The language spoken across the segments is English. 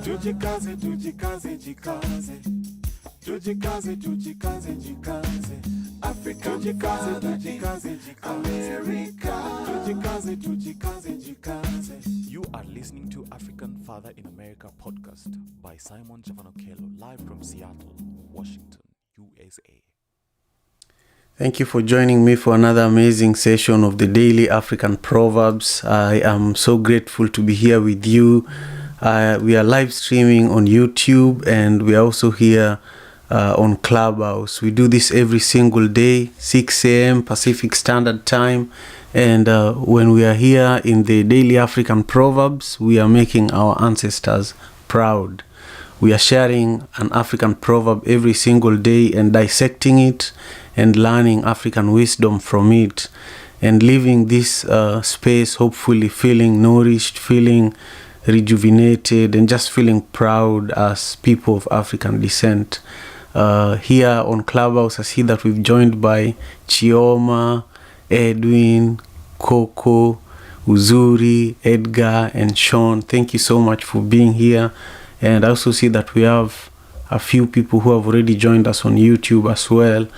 Tujikaze, tujikaze, jikaze. Tujikaze, tujikaze, jikaze. Africa, tujikaze, tujikaze, jikaze. America, tujikaze, tujikaze, jikaze. You are listening to African Father in America podcast by Simon Javanokelo, live from Seattle, Washington, USA. Thank you for joining me for another amazing session of the Daily African Proverbs. I am so grateful to be here with you. We are live streaming on YouTube, and we are also here on Clubhouse. We do this every single day, 6 a.m. Pacific Standard Time. And when we are here in the Daily African Proverbs, we are making our ancestors proud. We are sharing an African proverb every single day and dissecting it and learning African wisdom from it, and leaving this space hopefully feeling nourished, feeling rejuvenated, and just feeling proud as people of African descent. Here on Clubhouse, I see that we've joined by Chioma, Edwin, Coco, Uzuri, Edgar, and Sean. Thank you so much for being here. And I also see that we have a few people who have already joined us on YouTube as well.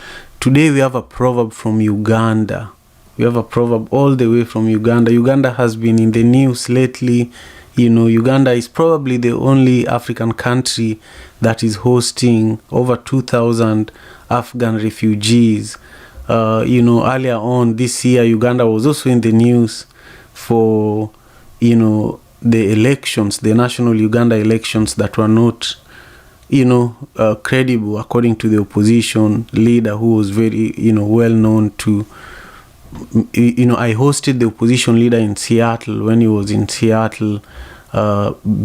Today we have a proverb from Uganda. We have a proverb all the way from Uganda. Uganda has been in the news lately. You know, Uganda is probably the only African country that is hosting over 2,000 Afghan refugees. Earlier on this year, Uganda was also in the news for, the elections, the national Uganda elections that were not, credible, according to the opposition leader, who was very, well known to, I hosted the opposition leader in Seattle when he was in Seattle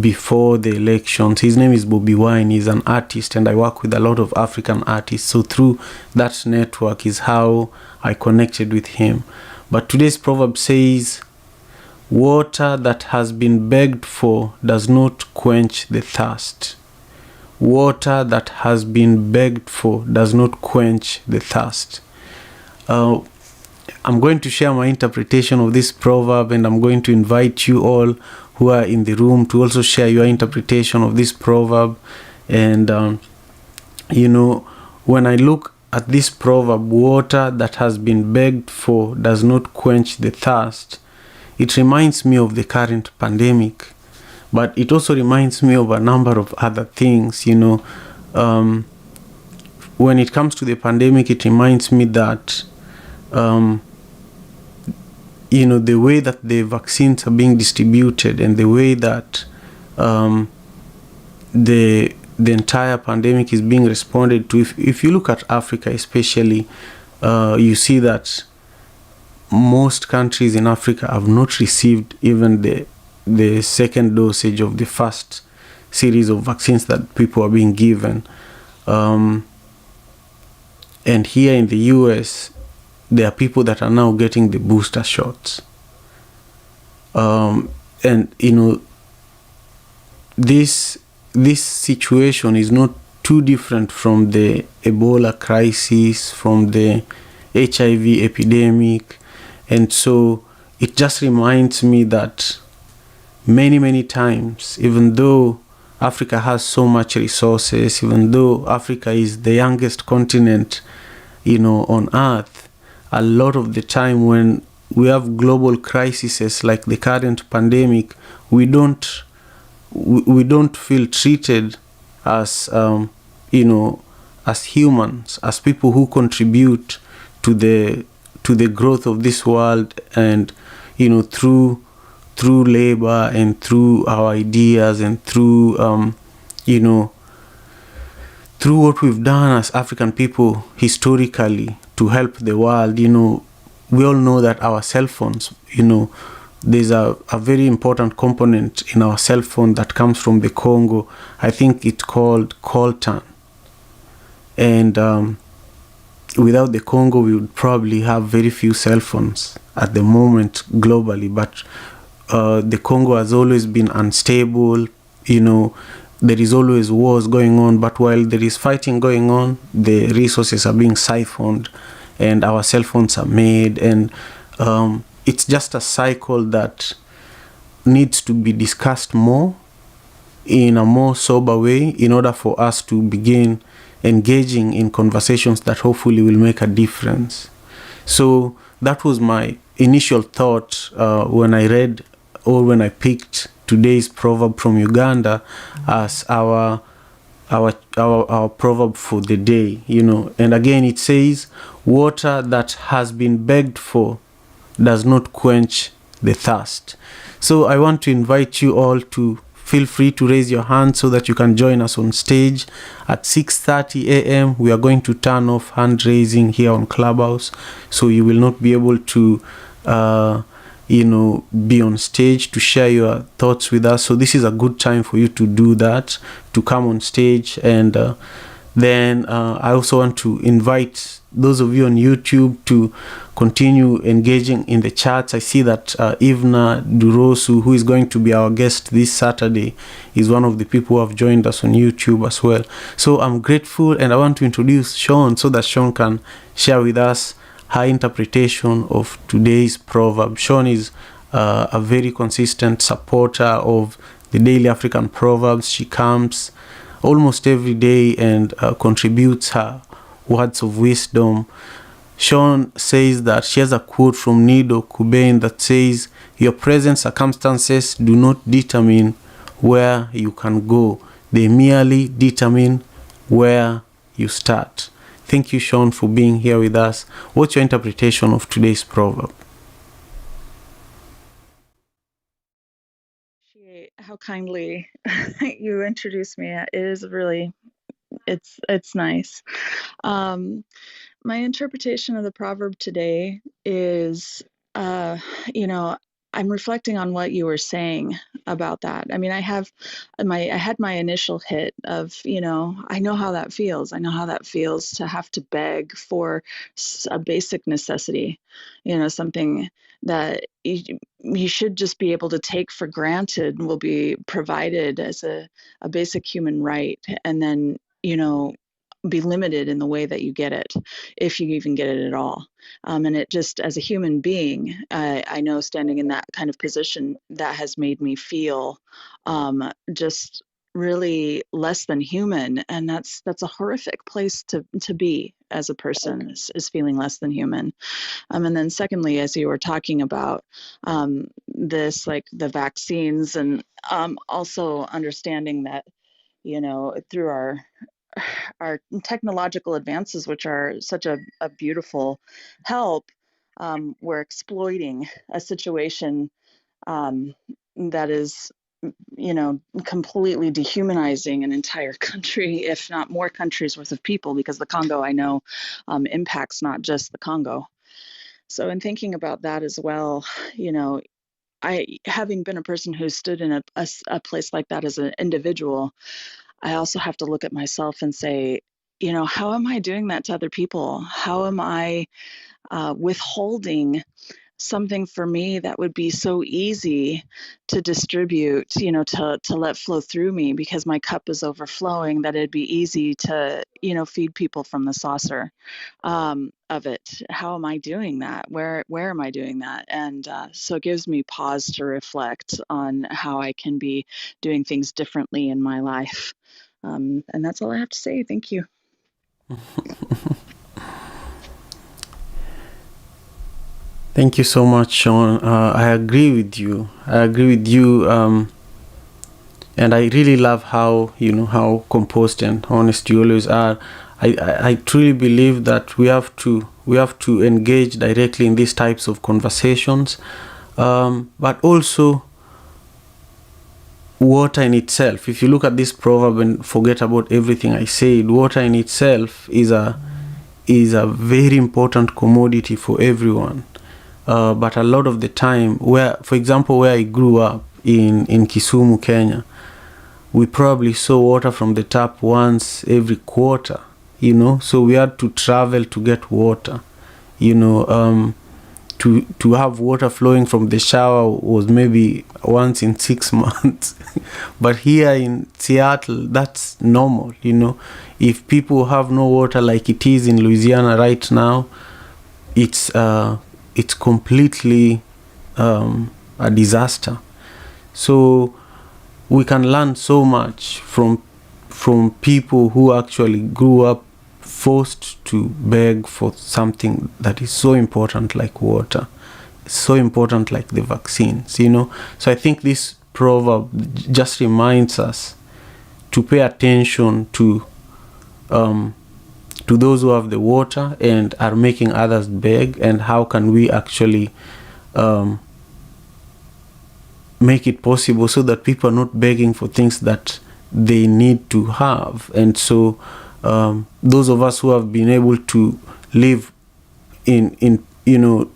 before the elections. His name is Bobby Wine. He's an artist, and I work with a lot of African artists. So through that network is how I connected with him. But today's proverb says, water that has been begged for does not quench the thirst. Water that has been begged for does not quench the thirst. I'm going to share my interpretation of this proverb, and I'm going to invite you all who are in the room to also share your interpretation of this proverb. And, when I look at this proverb, water that has been begged for does not quench the thirst, it reminds me of the current pandemic, but it also reminds me of a number of other things. When it comes to the pandemic, it reminds me that, the way that the vaccines are being distributed and the way that the entire pandemic is being responded to. If you look at Africa especially, you see that most countries in Africa have not received even the second dosage of the first series of vaccines that people are being given. And here in the US, there are people that are now getting the booster shots. This situation is not too different from the Ebola crisis, from the HIV epidemic. And so it just reminds me that many, many times, even though Africa has so much resources, even though Africa is the youngest continent, on earth, a lot of the time when we have global crises like the current pandemic, we don't feel treated as, as humans, as people who contribute to the growth of this world, and through labor and through our ideas and through through what we've done as African people historically to help the world. We all know that our cell phones, there's a very important component in our cell phone that comes from the Congo. I think it's called coltan. And without the Congo, we would probably have very few cell phones at the moment globally. But the Congo has always been unstable. There is always wars going on. But while there is fighting going on, the resources are being siphoned and our cell phones are made. And it's just a cycle that needs to be discussed more in a more sober way in order for us to begin engaging in conversations that hopefully will make a difference. So that was my initial thought when I read or when I picked today's proverb from Uganda as our proverb for the day, And again, it says, water that has been begged for does not quench the thirst. So I want to invite you all to feel free to raise your hand so that you can join us on stage at 6:30 a.m. We are going to turn off hand raising here on Clubhouse, so you will not be able to be on stage to share your thoughts with us. So this is a good time for you to do that, to come on stage. And then I also want to invite those of you on YouTube to continue engaging in the chats. I see that Ivna Durosu, who is going to be our guest this Saturday, is one of the people who have joined us on YouTube as well. So I'm grateful, and I want to introduce Sean so that Sean can share with us her interpretation of today's proverb. Sean is a very consistent supporter of the Daily African Proverbs. She comes almost every day and contributes her words of wisdom. Sean says that she has a quote from Nido Kubain that says, "Your present circumstances do not determine where you can go. They merely determine where you start." Thank you, Sean, for being here with us. What's your interpretation of today's proverb? How kindly you introduced me. It is really, it's nice. My interpretation of the proverb today is, I'm reflecting on what you were saying about that. I mean, I had my initial hit of, I know how that feels. I know how that feels to have to beg for a basic necessity, something that you should just be able to take for granted will be provided as a basic human right, and then, be limited in the way that you get it, if you even get it at all. And it just, as a human being, I know standing in that kind of position, that has made me feel just really less than human. And that's a horrific place to be as a person, is feeling less than human. And then secondly, as you were talking about this, like the vaccines, and also understanding that, through our technological advances, which are such a beautiful help, we're exploiting a situation that is, completely dehumanizing an entire country, if not more countries worth of people, because the Congo, I know, impacts not just the Congo. So in thinking about that as well, I, having been a person who stood in a place like that as an individual, I also have to look at myself and say, how am I doing that to other people? How am I withholding something for me that would be so easy to distribute, to let flow through me because my cup is overflowing, that it'd be easy to, feed people from the saucer of it. How am I doing that? Where am I doing that? And so it gives me pause to reflect on how I can be doing things differently in my life. And that's all I have to say. Thank you. Thank you so much, Sean. I agree with you. And I really love how composed and honest you always are. I truly believe that we have to engage directly in these types of conversations, but also water in itself. If you look at this proverb and forget about everything I said, water in itself is a very important commodity for everyone. But a lot of the time, for example, where I grew up in Kisumu, Kenya, we probably saw water from the tap once every quarter, so we had to travel to get water, to have water flowing from the shower was maybe once in 6 months. But here in Seattle, that's normal, If people have no water like it is in Louisiana right now, it's completely a disaster. So we can learn so much from people who actually grew up forced to beg for something that is so important like water, so important like the vaccines, you know. So I think this proverb just reminds us to pay attention to those who have the water and are making others beg, and how can we actually make it possible so that people are not begging for things that they need to have. And so those of us who have been able to live in you know,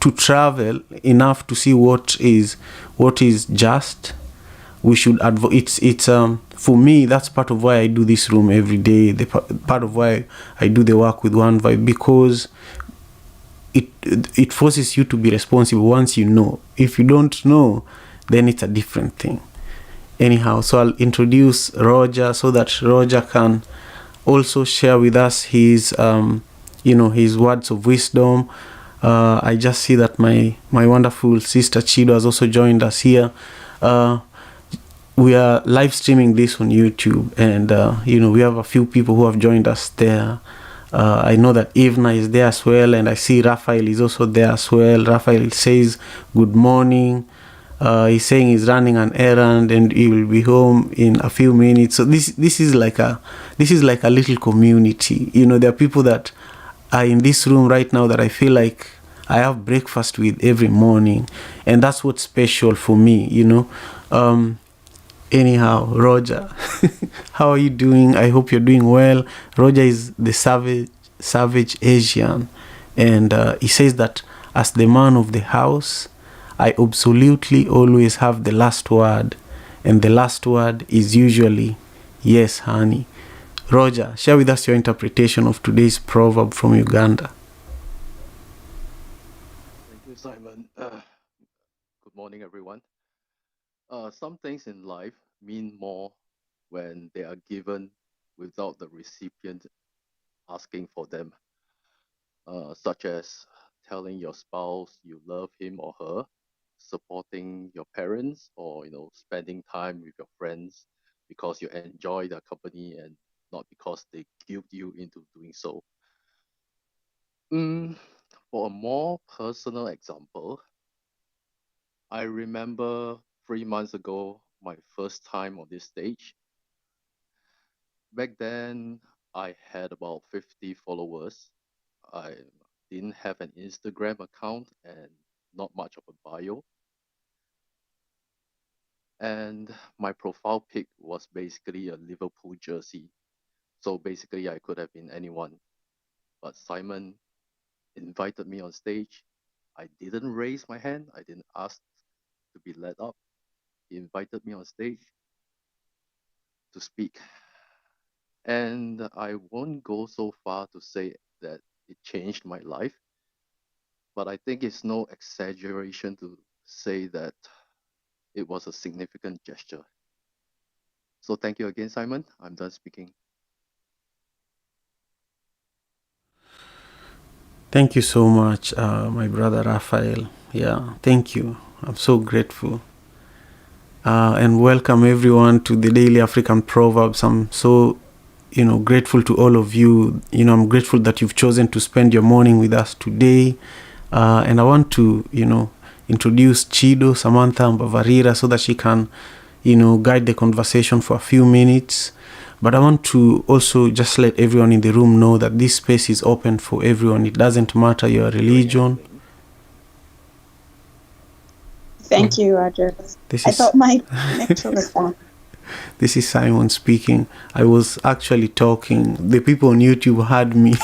to travel enough to see what is just, we should it's for me, that's part of why I do this room every day, part of why I do the work with One Vibe, because it forces you to be responsible once you know. If you don't know, then it's a different thing. Anyhow, so I'll introduce Roger so that Roger can also share with us his his words of wisdom. I just see that my wonderful sister Chido has also joined us here. We are live streaming this on YouTube, and we have a few people who have joined us there. I know that Ivna is there as well, and I see Raphael is also there as well. Raphael says good morning. He's saying he's running an errand and he will be home in a few minutes. So this is like a little community. You know, there are people that are in this room right now that I feel like I have breakfast with every morning, and that's what's special for me, you know. Anyhow, Roger, how are you doing? I hope you're doing well. Roger is the savage Asian, and he says that as the man of the house, I absolutely always have the last word, and the last word is usually yes, honey. Roger, share with us your interpretation of today's proverb from Uganda. Thank you, Simon. Good morning, everyone. Some things in life mean more when they are given without the recipient asking for them, such as telling your spouse you love him or her, supporting your parents, or spending time with your friends because you enjoy their company and not because they guilt you into doing so. For a more personal example, I remember 3 months ago, my first time on this stage. Back then, I had about 50 followers. I didn't have an Instagram account and not much of a bio. And my profile pic was basically a Liverpool jersey. So basically, I could have been anyone. But Simon invited me on stage. I didn't raise my hand. I didn't ask to be led up. He invited me on stage to speak. And I won't go so far to say that it changed my life, but I think it's no exaggeration to say that it was a significant gesture. So thank you again, Simon. I'm done speaking. Thank you so much, my brother Raphael. Yeah, thank you. I'm so grateful. And welcome everyone to the Daily African Proverbs. I'm so, grateful to all of you. I'm grateful that you've chosen to spend your morning with us today. And I want to, introduce Chido, Samantha, and Bavarira so that she can, guide the conversation for a few minutes. But I want to also just let everyone in the room know that this space is open for everyone. It doesn't matter your religion. Thank you, Roger. I thought my connection was down. This is Simon speaking. I was actually talking. The people on YouTube heard me.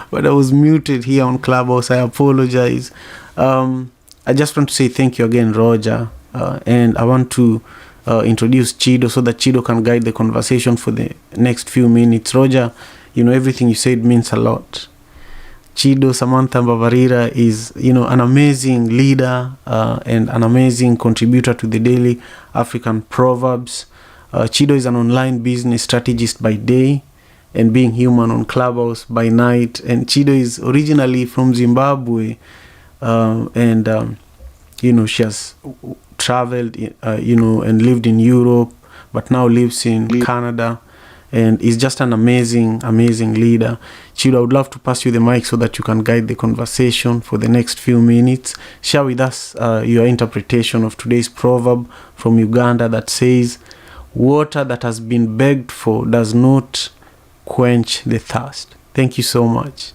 But I was muted here on Clubhouse. I apologize. I just want to say thank you again, Roger. And I want to introduce Chido so that Chido can guide the conversation for the next few minutes. Roger, everything you said means a lot. Chido, Samantha, Bavarira is, an amazing leader and an amazing contributor to the Daily African Proverbs. Chido is an online business strategist by day and being human on Clubhouse by night. And Chido is originally from Zimbabwe, and she has traveled, and lived in Europe, but now lives in Canada, and is just an amazing, amazing leader. Chido, I would love to pass you the mic so that you can guide the conversation for the next few minutes. Share with us your interpretation of today's proverb from Uganda that says, "Water that has been begged for does not quench the thirst." Thank you so much.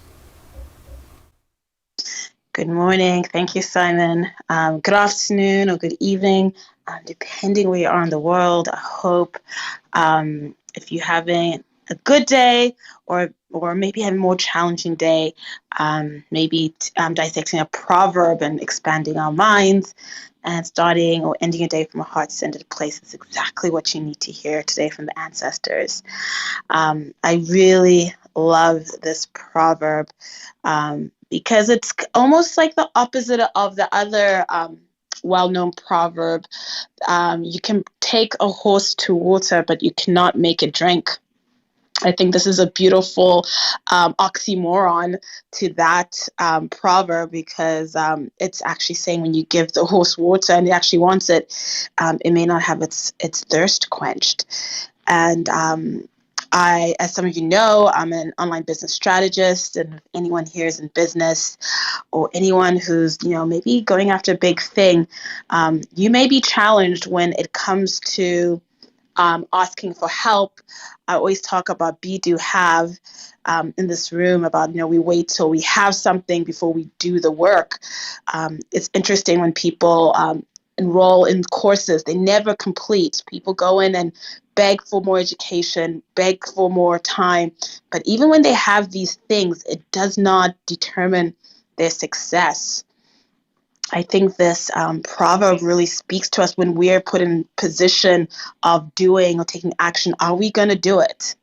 Good morning. Thank you, Simon. Good afternoon or good evening, depending where you are in the world. I hope if you're having a good day or maybe having a more challenging day, maybe dissecting a proverb and expanding our minds and starting or ending your day from a heart-centered place is exactly what you need to hear today from the ancestors. I really love this proverb because it's almost like the opposite of the other well-known proverb. You can take a horse to water, but you cannot make it drink. I think this is a beautiful oxymoron to that proverb, because it's actually saying when you give the horse water and it actually wants it, it may not have its thirst quenched. And as some of you know, I'm an online business strategist, and if anyone here is in business, or anyone who's maybe going after a big thing, you may be challenged when it comes to asking for help. I always talk about be, do, have in this room about, we wait till we have something before we do the work. It's interesting when people enroll in courses, they never complete. People go in and beg for more education, beg for more time. But even when they have these things, it does not determine their success. I think this proverb really speaks to us when we're put in position of doing or taking action. Are we going to do it?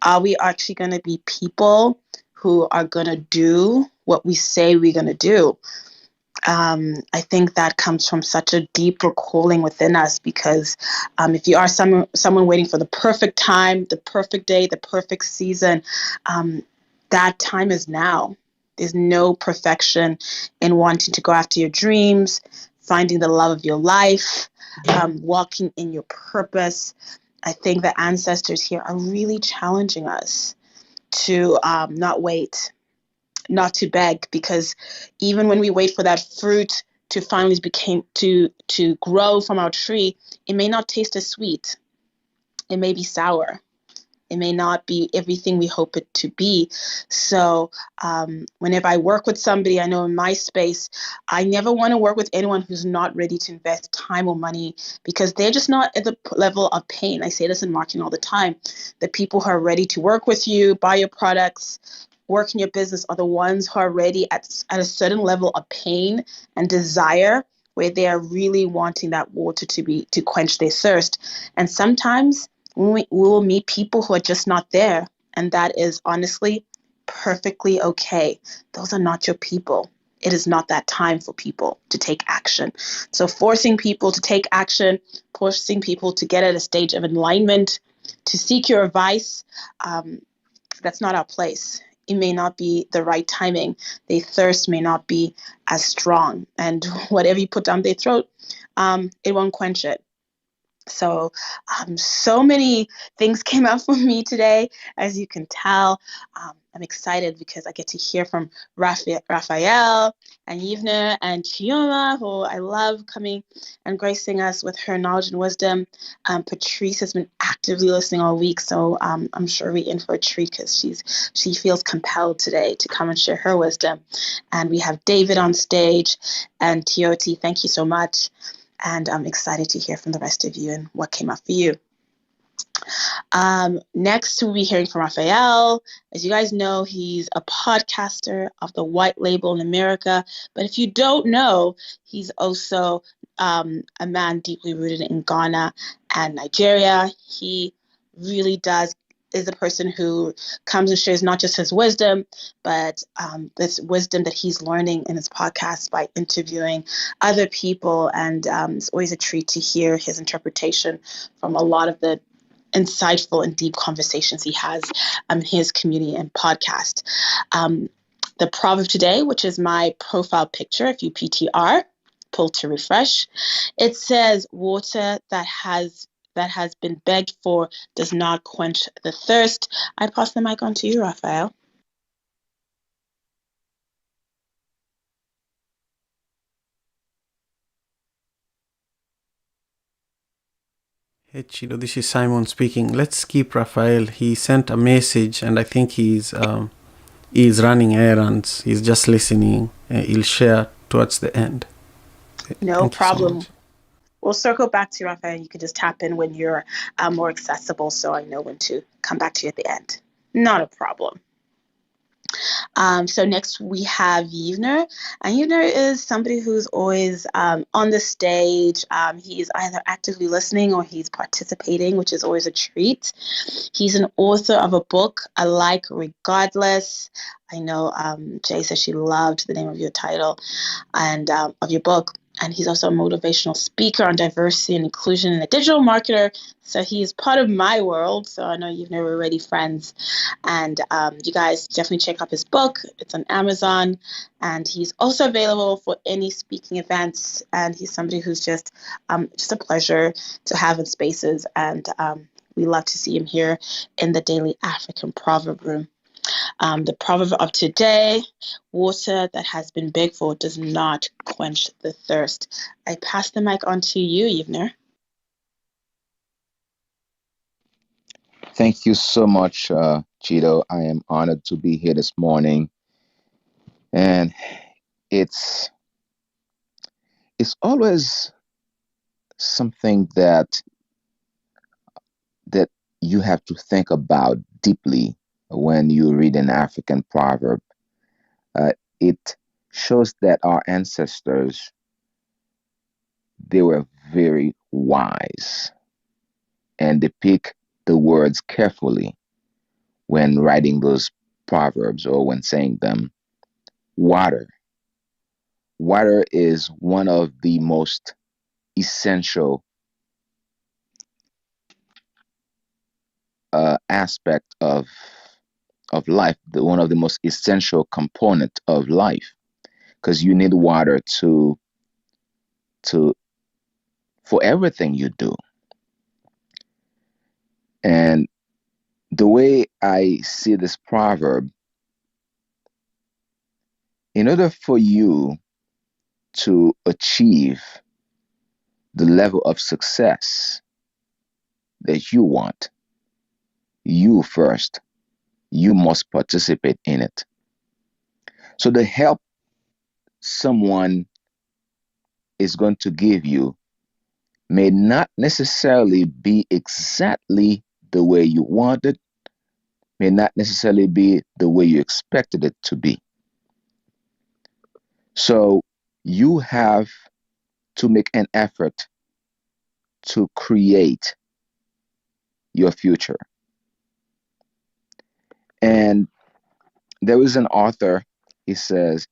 Are we actually going to be people who are going to do what we say we're going to do? I think that comes from such a deeper calling within us, because if you are someone waiting for the perfect time, the perfect day, the perfect season, that time is now. There's no perfection in wanting to go after your dreams, finding the love of your life, walking in your purpose. I think the ancestors here are really challenging us to not wait, not to beg, because even when we wait for that fruit to finally to grow from our tree, it may not taste as sweet. It may be sour. It may not be everything we hope it to be. So whenever I work with somebody, I know in my space, I never want to work with anyone who's not ready to invest time or money, because they're just not at the level of pain. I say this in marketing all the time. The people who are ready to work with you, buy your products, work in your business are the ones who are ready at a certain level of pain and desire, where they are really wanting that water to quench their thirst. And sometimes we will meet people who are just not there, and that is honestly perfectly okay. Those are not your people. It is not that time for people to take action. So forcing people to take action, forcing people to get at a stage of enlightenment, to seek your advice, that's not our place. It may not be the right timing. Their thirst may not be as strong, and whatever you put down their throat, it won't quench it. So so many things came out for me today, as you can tell. I'm excited because I get to hear from Raphael and Yvna and Chioma, who I love coming and gracing us with her knowledge and wisdom. Patrice has been actively listening all week, so I'm sure we're in for a treat, because she feels compelled today to come and share her wisdom. And we have David on stage, and Tioti, thank you so much. And I'm excited to hear from the rest of you and what came up for you. Next, we'll be hearing from Raphael. As you guys know, he's a podcaster of the White Label in America. But if you don't know, he's also a man deeply rooted in Ghana and Nigeria. He really is a person who comes and shares not just his wisdom, but this wisdom that he's learning in his podcast by interviewing other people. And it's always a treat to hear his interpretation from a lot of the insightful and deep conversations he has in his community and podcast. The proverb today, which is my profile picture, if you PTR, pull to refresh. It says, water that has been begged for does not quench the thirst. I pass the mic on to you, Raphael. Hey Chido, this is Simon speaking. Let's keep Raphael. He sent a message, and I think he's running errands. He's just listening. He'll share towards the end. No Thank you so problem. much. We'll circle back to you, Raphael. You can just tap in when you're more accessible, so I know when to come back to you at the end. Not a problem. So next we have Yvner, and Yvner is somebody who's always on the stage. He's either actively listening or he's participating, which is always a treat. He's an author of a book, I Like Regardless. I know Jay said she loved the name of your title and of your book. And he's also a motivational speaker on diversity and inclusion and a digital marketer. So he's part of my world. So I know you've never already friends. And you guys definitely check out his book. It's on Amazon. And he's also available for any speaking events. And he's somebody who's just a pleasure to have in spaces. And we love to see him here in the Daily African Proverb Room. The proverb of today, water that has been begged for does not quench the thirst. I pass the mic on to you, Yvner. Thank you so much, Cheeto. I am honored to be here this morning. And it's always something that you have to think about deeply when you read an African proverb. It shows that our ancestors, they were very wise, and they pick the words carefully when writing those proverbs or when saying them. Water. Water is one of the most essential aspect of life, one of the most essential component of life, because you need water to for everything you do. And the way I see this proverb, in order for you to achieve the level of success that you want, you must participate in it. So the help someone is going to give you may not necessarily be exactly the way you want it, may not necessarily be the way you expected it to be. So you have to make an effort to create your future. And there is an author, he says,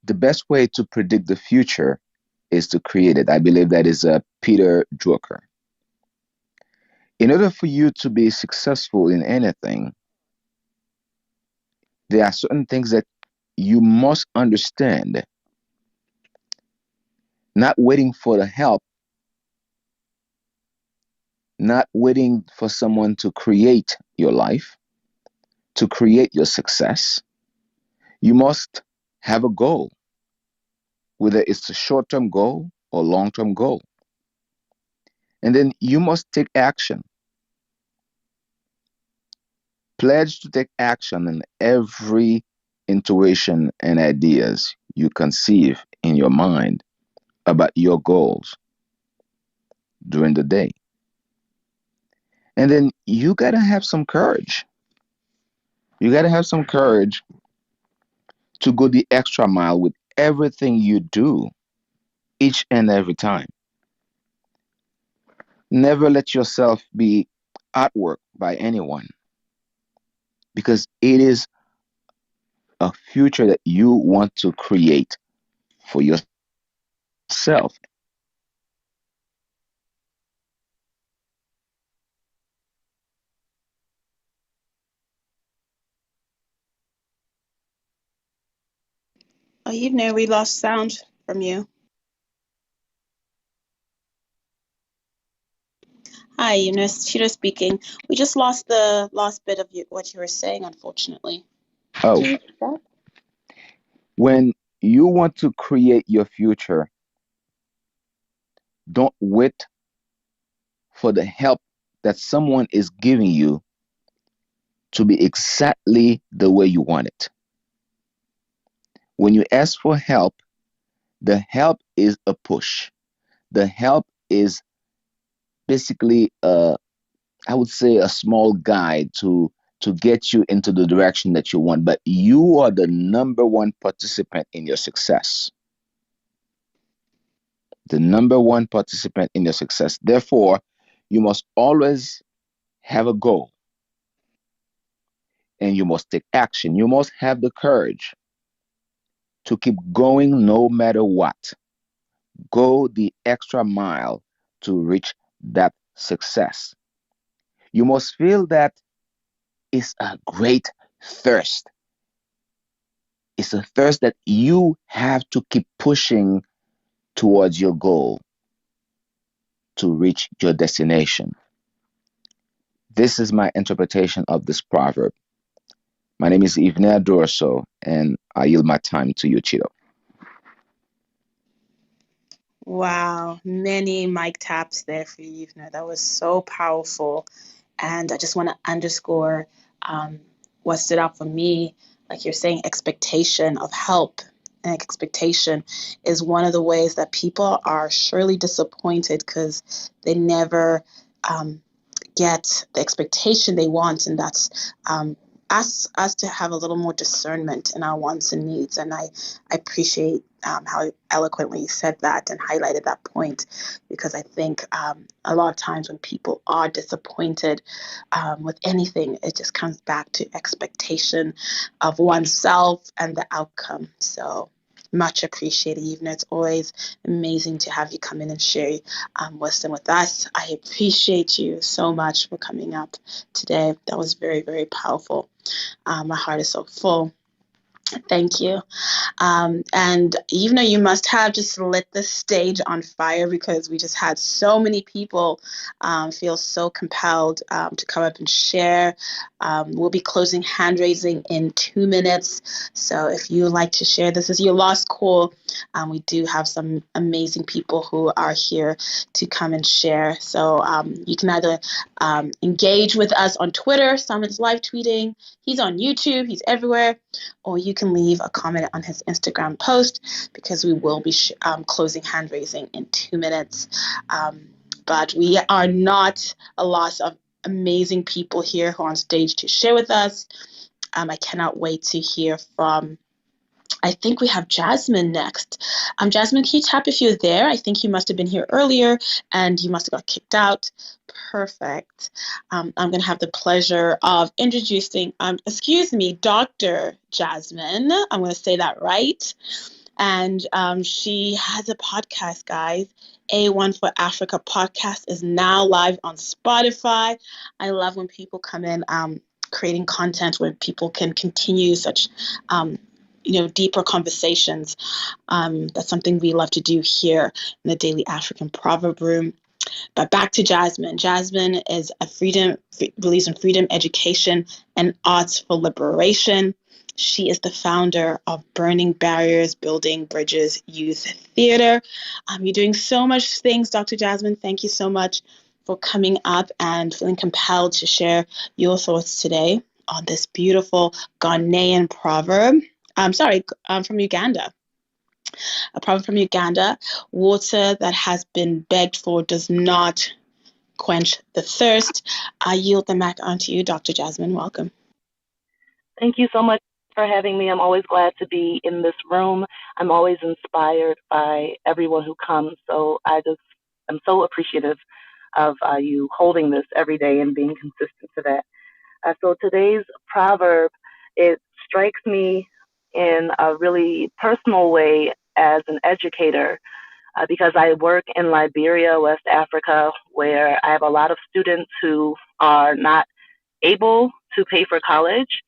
the best way to predict the future is to create it. I believe that is Peter Drucker. In order for you to be successful in anything, there are certain things that you must understand. Not waiting for the help, not waiting for someone to create your life, to create your success. You must have a goal, whether it's a short-term goal or long-term goal. And then you must take action. Pledge to take action in every intuition and ideas you conceive in your mind about your goals during the day. And then you got to have some courage. You got to have some courage to go the extra mile with everything you do each and every time. Never let yourself be outworked by anyone, because it is a future that you want to create for yourself. Oh, Evening, we lost sound from you. Hi, Eunice. Cheetah speaking. We just lost the last bit of what you were saying, unfortunately. Oh, Can you repeat that? when you want to create your future, don't wait for the help that someone is giving you to be exactly the way you want it. When you ask for help, the help is a push. The help is basically I would say a small guide to get you into the direction that you want, but you are the number one participant in your success. The number one participant in your success. Therefore, you must always have a goal and you must take action. You must have the courage to keep going no matter what. Go the extra mile to reach that success. You must feel that it's a great thirst. It's a thirst that you have to keep pushing towards your goal to reach your destination. This is my interpretation of this proverb. My name is Ivner Dorso, and I yield my time to you, Chito. Wow, many mic taps there for you, Evening. That was so powerful. And I just want to underscore um, what stood out for me, like you're saying, expectation of help. And expectation is one of the ways that people are surely disappointed because they never get the expectation they want, and that's us to have a little more discernment in our wants and needs. And I appreciate how eloquently you said that and highlighted that point, because I think a lot of times when people are disappointed with anything, it just comes back to expectation of oneself and the outcome. So much appreciated, Even. It's always amazing to have you come in and share wisdom with us. I appreciate you so much for coming up today. That was very, very powerful. My heart is so full. Thank you. And even though you must have just lit the stage on fire, because we just had so many people feel so compelled to come up and share. We'll be closing hand raising in 2 minutes. So if you would like to share, this is your last call. We do have some amazing people who are here to come and share. So you can either engage with us on Twitter. Simon's live tweeting. He's on YouTube. He's everywhere. Or you can leave a comment on his Instagram post, because we will be closing hand raising in 2 minutes. But we are not a loss of amazing people here who are on stage to share with us. I cannot wait to hear from, I think we have Jasmine next. Jasmine, can you tap if you're there? I think you must have been here earlier and you must have got kicked out. Perfect. I'm going to have the pleasure of introducing, Dr. Jasmine. I'm going to say that right. And she has a podcast, guys. A1 for Africa podcast is now live on Spotify. I love when people come in creating content where people can continue such deeper conversations. That's something we love to do here in the Daily African Proverb Room. But back to Jasmine. Jasmine is believes in freedom, education, and arts for liberation. She is the founder of Burning Barriers, Building Bridges Youth Theater. You're doing so much things, Dr. Jasmine. Thank you so much for coming up and feeling compelled to share your thoughts today on this beautiful Ghanaian proverb. From Uganda. A proverb from Uganda: water that has been begged for does not quench the thirst. I yield the mic onto you, Dr. Jasmine. Welcome. Thank you so much for having me. I'm always glad to be in this room. I'm always inspired by everyone who comes. So I'm so appreciative of you holding this every day and being consistent to that. So today's proverb, it strikes me in a really personal way as an educator, because I work in Liberia, West Africa, where I have a lot of students who are not able to pay for college.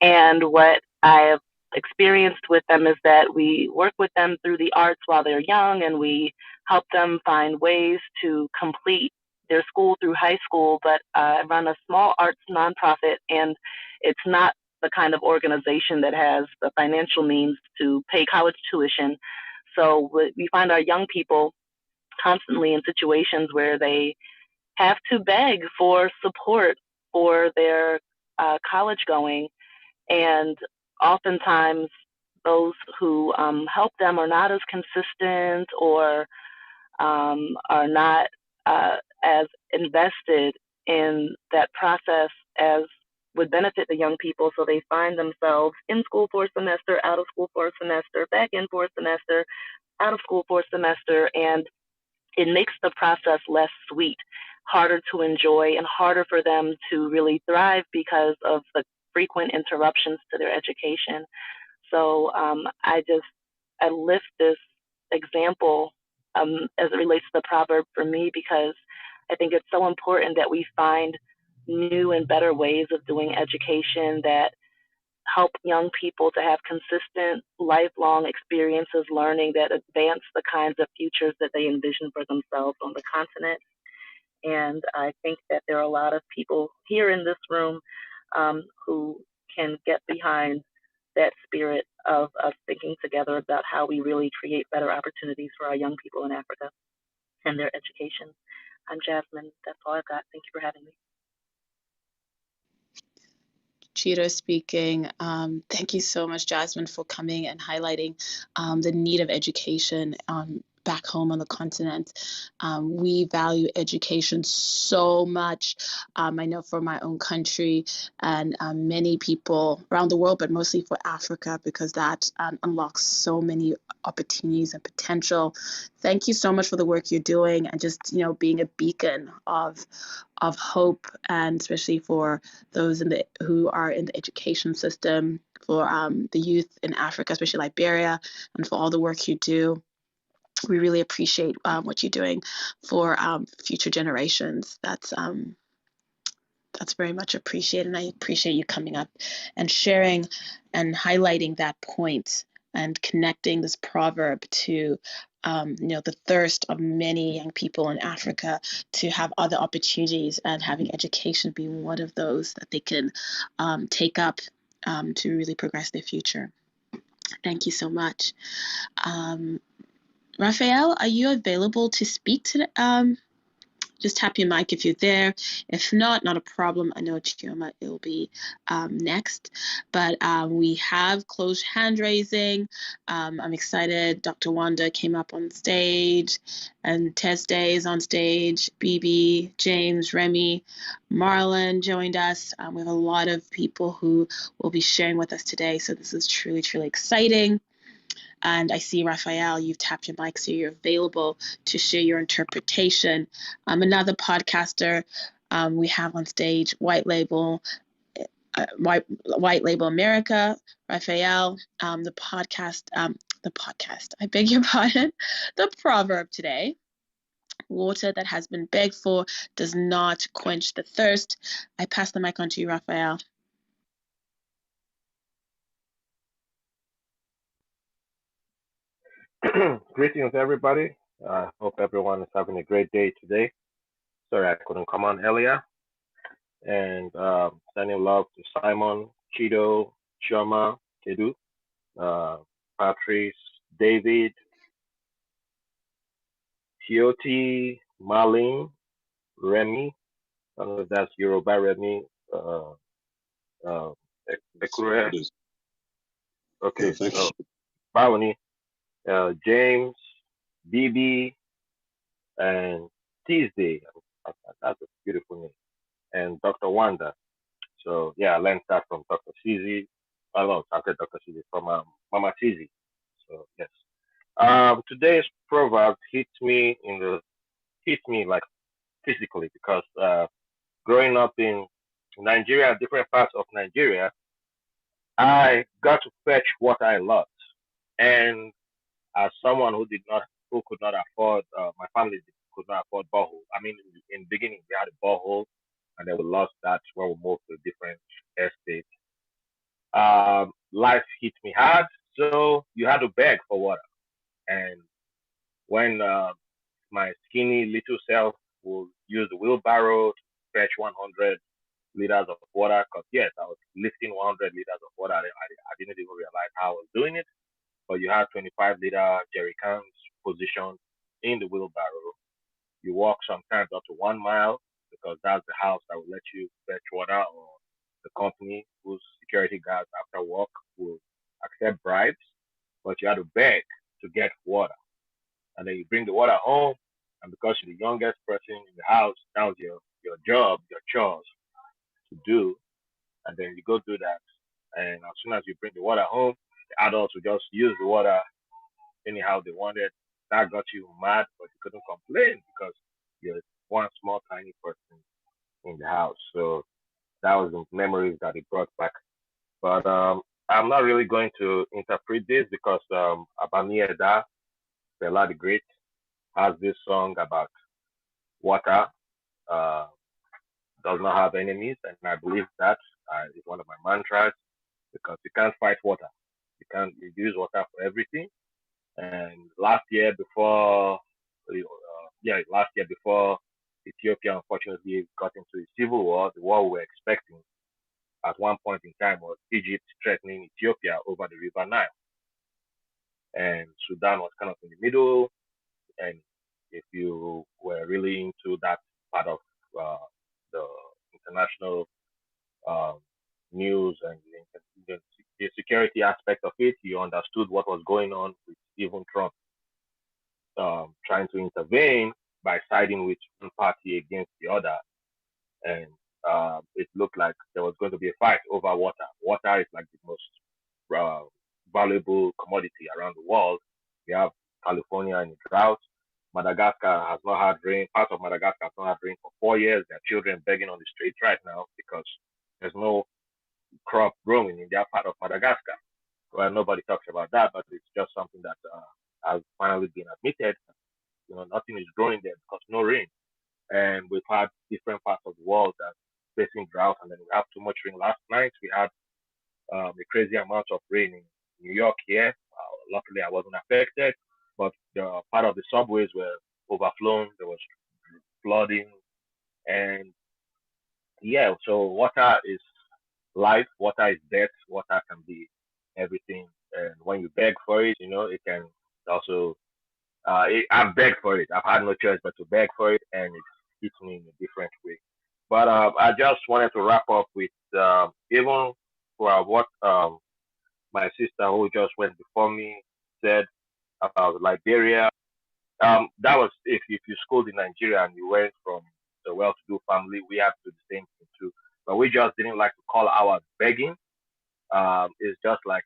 And what I have experienced with them is that we work with them through the arts while they're young, and we help them find ways to complete their school through high school. But I run a small arts nonprofit, and it's not the kind of organization that has the financial means to pay college tuition. So we find our young people constantly in situations where they have to beg for support for their college going. And oftentimes, those who help them are not as consistent, or are not as invested in that process as would benefit the young people. So they find themselves in school for a semester, out of school for a semester, back in for a semester, out of school for a semester, and it makes the process less sweet, harder to enjoy, and harder for them to really thrive because of the frequent interruptions to their education. So I lift this example as it relates to the proverb for me, because I think it's so important that we find new and better ways of doing education that help young people to have consistent, lifelong experiences learning that advance the kinds of futures that they envision for themselves on the continent. And I think that there are a lot of people here in this room who can get behind that spirit of us thinking together about how we really create better opportunities for our young people in Africa and their education. I'm Jasmine. That's all I've got. Thank you for having me. Cheetah speaking. Thank you so much, Jasmine, for coming and highlighting the need of education back home on the continent. We value education so much. I know for my own country and many people around the world, but mostly for Africa, because that unlocks so many opportunities and potential. Thank you so much for the work you're doing, and just being a beacon of hope, and especially for those who are in the education system, for the youth in Africa, especially Liberia, and for all the work you do. We really appreciate what you're doing for future generations. That's very much appreciated, and I appreciate you coming up and sharing and highlighting that point and connecting this proverb to the thirst of many young people in Africa to have other opportunities, and having education be one of those that they can take up to really progress their future. Thank you so much. Raphael, are you available to speak to just tap your mic if you're there. If not a problem. I know Chioma will be next. But we have closed hand raising. I'm excited. Dr. Wanda came up on stage, and Tesday is on stage. BB, James, Remy, Marlon joined us. We have a lot of people who will be sharing with us today. So this is truly, truly exciting. And I see, Raphael, you've tapped your mic, so you're available to share your interpretation. Another podcaster we have on stage, White Label America, Raphael, the podcast, I beg your pardon, the proverb today: water that has been begged for does not quench the thirst. I pass the mic on to you, Raphael. Greetings, everybody. I hope everyone is having a great day today. Sorry I couldn't come on earlier. And sending love to Simon, Chido, Chioma, Kedu, Patrice, David, Tioti, Marlene, Remy. I don't know if that's Yoruba Remy. Ekure. It is. Okay. Yeah, thank you. Bawani, James, BB, and Tuesday. That's a beautiful name. And Dr. Wanda. So yeah, I learned that from Dr. Cizi. I love Dr. Cizi from Mama Cizi. So yes. Today's proverb hit me like physically, because growing up in Nigeria, different parts of Nigeria, I got to fetch what I loved. And as someone who could not afford, my family could not afford borehole. I mean, in the beginning we had a borehole, and then we lost that when we moved to a different estate. life hit me hard, so you had to beg for water. And when my skinny little self would use the wheelbarrow to fetch 100 liters of water, because yes, I was lifting 100 liters of water. I didn't even realize how I was doing it. But you had 25-liter jerry cans positioned in the wheelbarrow. You walk sometimes up to 1 mile because that's the house that will let you fetch water, or the company whose security guards after work will accept bribes. But you had to beg to get water. And then you bring the water home. And because you're the youngest person in the house, that was your job, your chores to do. And then you go do that. And as soon as you bring the water home, the adults will just use the water anyhow they wanted. That got you mad, but you couldn't complain because you're one small tiny person in the house. So that was the memories that it brought back. But I'm not really going to interpret this because Abami Eda, Fela the Great, has this song about water. Uh, does not have enemies, and I believe that is one of my mantras because you can't fight water. You use water for everything. And last year before Ethiopia unfortunately got into a civil war, the war we were expecting at one point in time was Egypt threatening Ethiopia over the River Nile, and Sudan was kind of in the middle. And if you were really into that part of the international um, news and the security aspect of it, you understood what was going on with even Trump trying to intervene by siding with one party against the other. And it looked like there was going to be a fight over water. Water is like the most uh, valuable commodity around the world. We have California in a drought. Madagascar has not had rain. Part of Madagascar has not had rain for 4 years. There are children begging on the streets right now because there's no crop growing in their part of Madagascar. Well, nobody talks about that, but it's just something that has finally been admitted. Nothing is growing there because no rain. And we've had different parts of the world that facing drought, and then we have too much rain. Last night we had a crazy amount of rain in New York here. Luckily, I wasn't affected, but the part of the subways were overflown. There was flooding, and yeah. So water is life. Water is death. Water can be everything, and when you beg for it, it can also. I've begged for it. I've had no choice but to beg for it, and it hits me in a different way. But I just wanted to wrap up with even for what my sister who just went before me said about Liberia. That was if you schooled in Nigeria and you went from the well-to-do family, we have to do the same thing too. But we just didn't like to call our begging. It's just like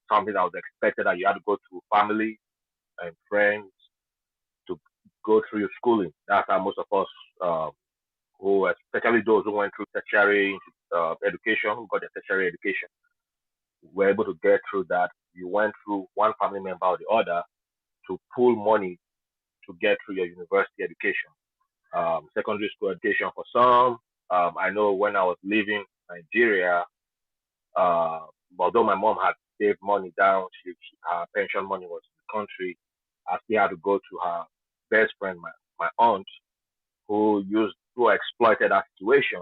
something that was expected that you had to go to family and friends to go through your schooling. That's how most of us, who especially those who went through tertiary education, who got their tertiary education, were able to get through that. You went through one family member or the other to pool money to get through your university education, secondary school education for some. I know when I was leaving Nigeria, uh, although my mom had saved money down, her pension money was in the country. I still had to go to her best friend, my aunt, who exploited that situation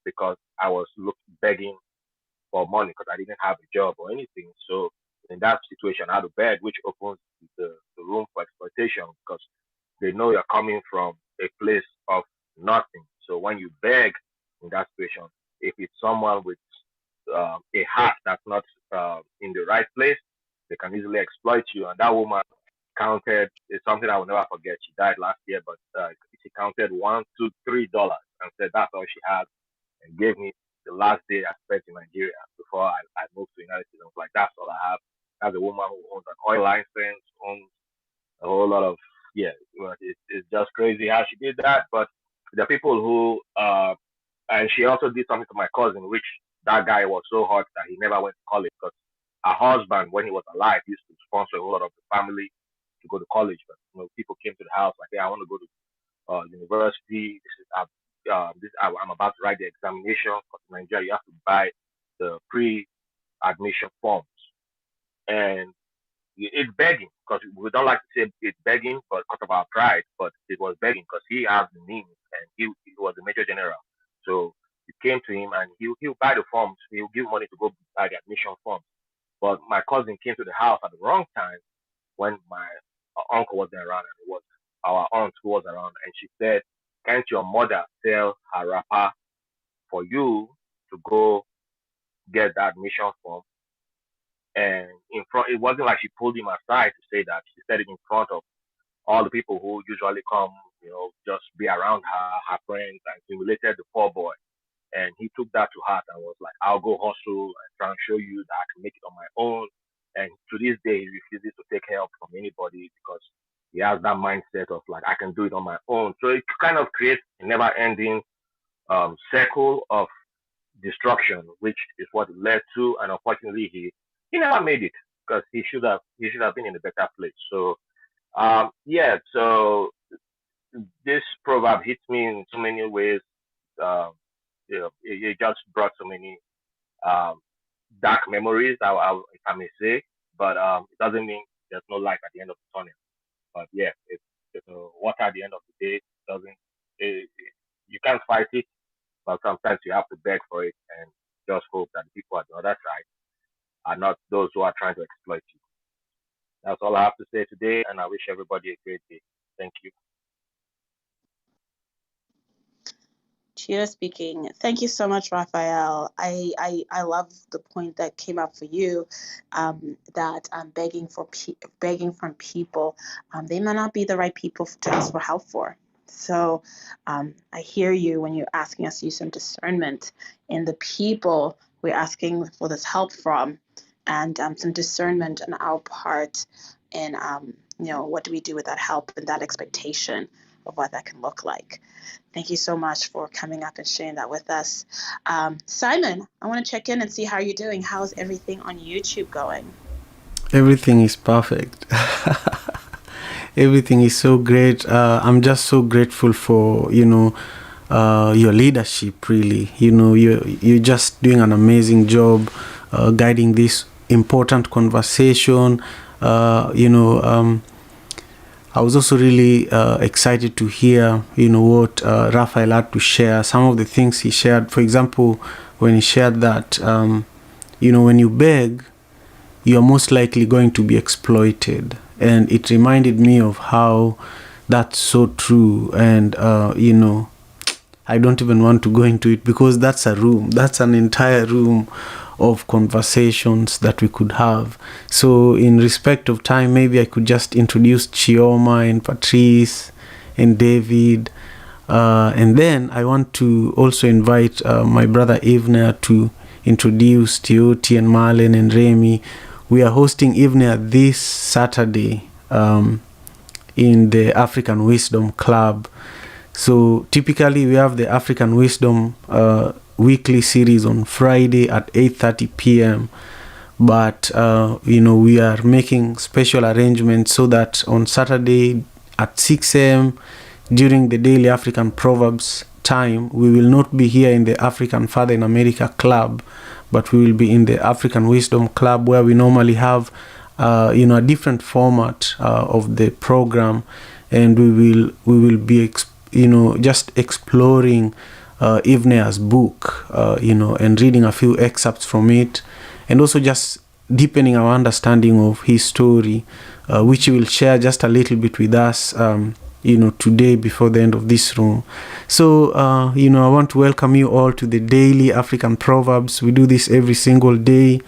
because I was begging for money because I didn't have a job or anything. So in that situation, I had to beg, which opens the room for exploitation because they know you're coming from a place of nothing. So when you beg in that situation, if it's someone with a heart that's not in the right place, they can easily exploit you. And that woman counted, it's something I will never forget. She died last year, but she counted $1, $2, $3 and said that's all she had and gave me the last day I spent in Nigeria before I moved to the United States. I was like, that's all I have. That's a woman who owns an oil license, owns a whole lot of, yeah, well, it's just crazy how she did that. But the people who, and she also did something to my cousin, which that guy was so hot that he never went to college because her husband, when he was alive, used to sponsor a whole lot of the family to go to college. But people came to the house like, hey, I want to go to university. I'm about to write the examination because in Nigeria you have to buy the pre admission forms, and it's begging because we don't like to say it's begging, but because of our pride. But it was begging because he has the means and he was a major general. So it came to him and he'll buy the forms. He'll give money to go buy the admission forms. But my cousin came to the house at the wrong time when my uncle wasn't around and it was our aunt who was around, and she said, "Can't your mother sell her wrapper for you to go get the admission form?" And in front, it wasn't like she pulled him aside to say that. She said it in front of all the people who usually come, just be around her friends, and humiliated the poor boy. And he took that to heart and was like, "I'll go hustle and try and show you that I can make it on my own." And to this day, he refuses to take help from anybody because he has that mindset of like, I can do it on my own. So it kind of creates a never ending circle of destruction, which is what it led to. And unfortunately, he never made it because he should have been in a better place. So yeah, so this proverb hits me in so many ways. Um, it just brought so many um, dark memories, if I may say. But it doesn't mean there's no light at the end of the tunnel. But yeah, it's water at the end of the day. Doesn't you can't fight it, but sometimes you have to beg for it and just hope that the people at the other side are not those who are trying to exploit you. That's all I have to say today, and I wish everybody a great day. Thank you. Chia speaking. Thank you so much, Raphael. I love the point that came up for you, that begging from people. They may not be the right people to ask for help for. So I hear you when you're asking us to use some discernment in the people we're asking for this help from, and some discernment on our part, and what do we do with that help and that expectation of what that can look like. Thank you so much for coming up and sharing that with us. Simon, I want to check in and see how you're doing. How's everything on YouTube going? Everything is perfect. Everything is so great. I'm just so grateful for, your leadership, really. You're just doing an amazing job guiding this important conversation. I was also really excited to hear, what Raphael had to share. Some of the things he shared, for example, when he shared that, when you beg, you're most likely going to be exploited. And it reminded me of how that's so true. And, I don't even want to go into it because that's an entire room of conversations that we could have. So in respect of time, maybe I could just introduce Chioma and Patrice and David. And then I want to also invite my brother Ivner to introduce Tioti and Marlene and Remy. We are hosting Ivner this Saturday in the African Wisdom Club. So typically we have the African Wisdom weekly series on Friday at 8:30 p.m. But, we are making special arrangements so that on Saturday at 6 a.m. during the Daily African Proverbs time, we will not be here in the African Father in America Club, but we will be in the African Wisdom Club, where we normally have, a different format of the program, and we will be, just exploring Ivner's book, and reading a few excerpts from it, and also just deepening our understanding of his story, which he will share just a little bit with us, today before the end of this room. So, I want to welcome you all to the Daily African Proverbs. We do this every single day.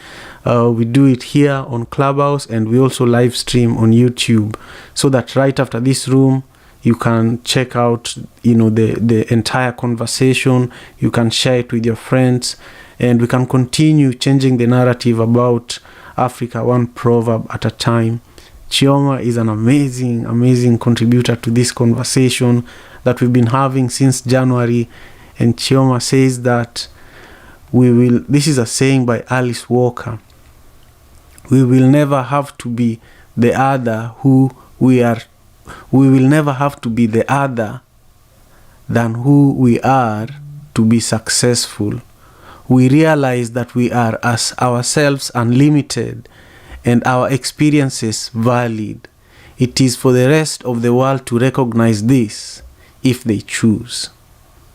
We do it here on Clubhouse, and we also live stream on YouTube, so that right after this room, you can check out, the entire conversation. You can share it with your friends, and we can continue changing the narrative about Africa one proverb at a time. Chioma is an amazing, amazing contributor to this conversation that we've been having since January. And Chioma says that this is a saying by Alice Walker, we will never have to be the other who we are. We will never have to be the other than who we are to be successful. we realize that we are as ourselves unlimited and our experiences valid. It is for the rest of the world to recognize this if they choose.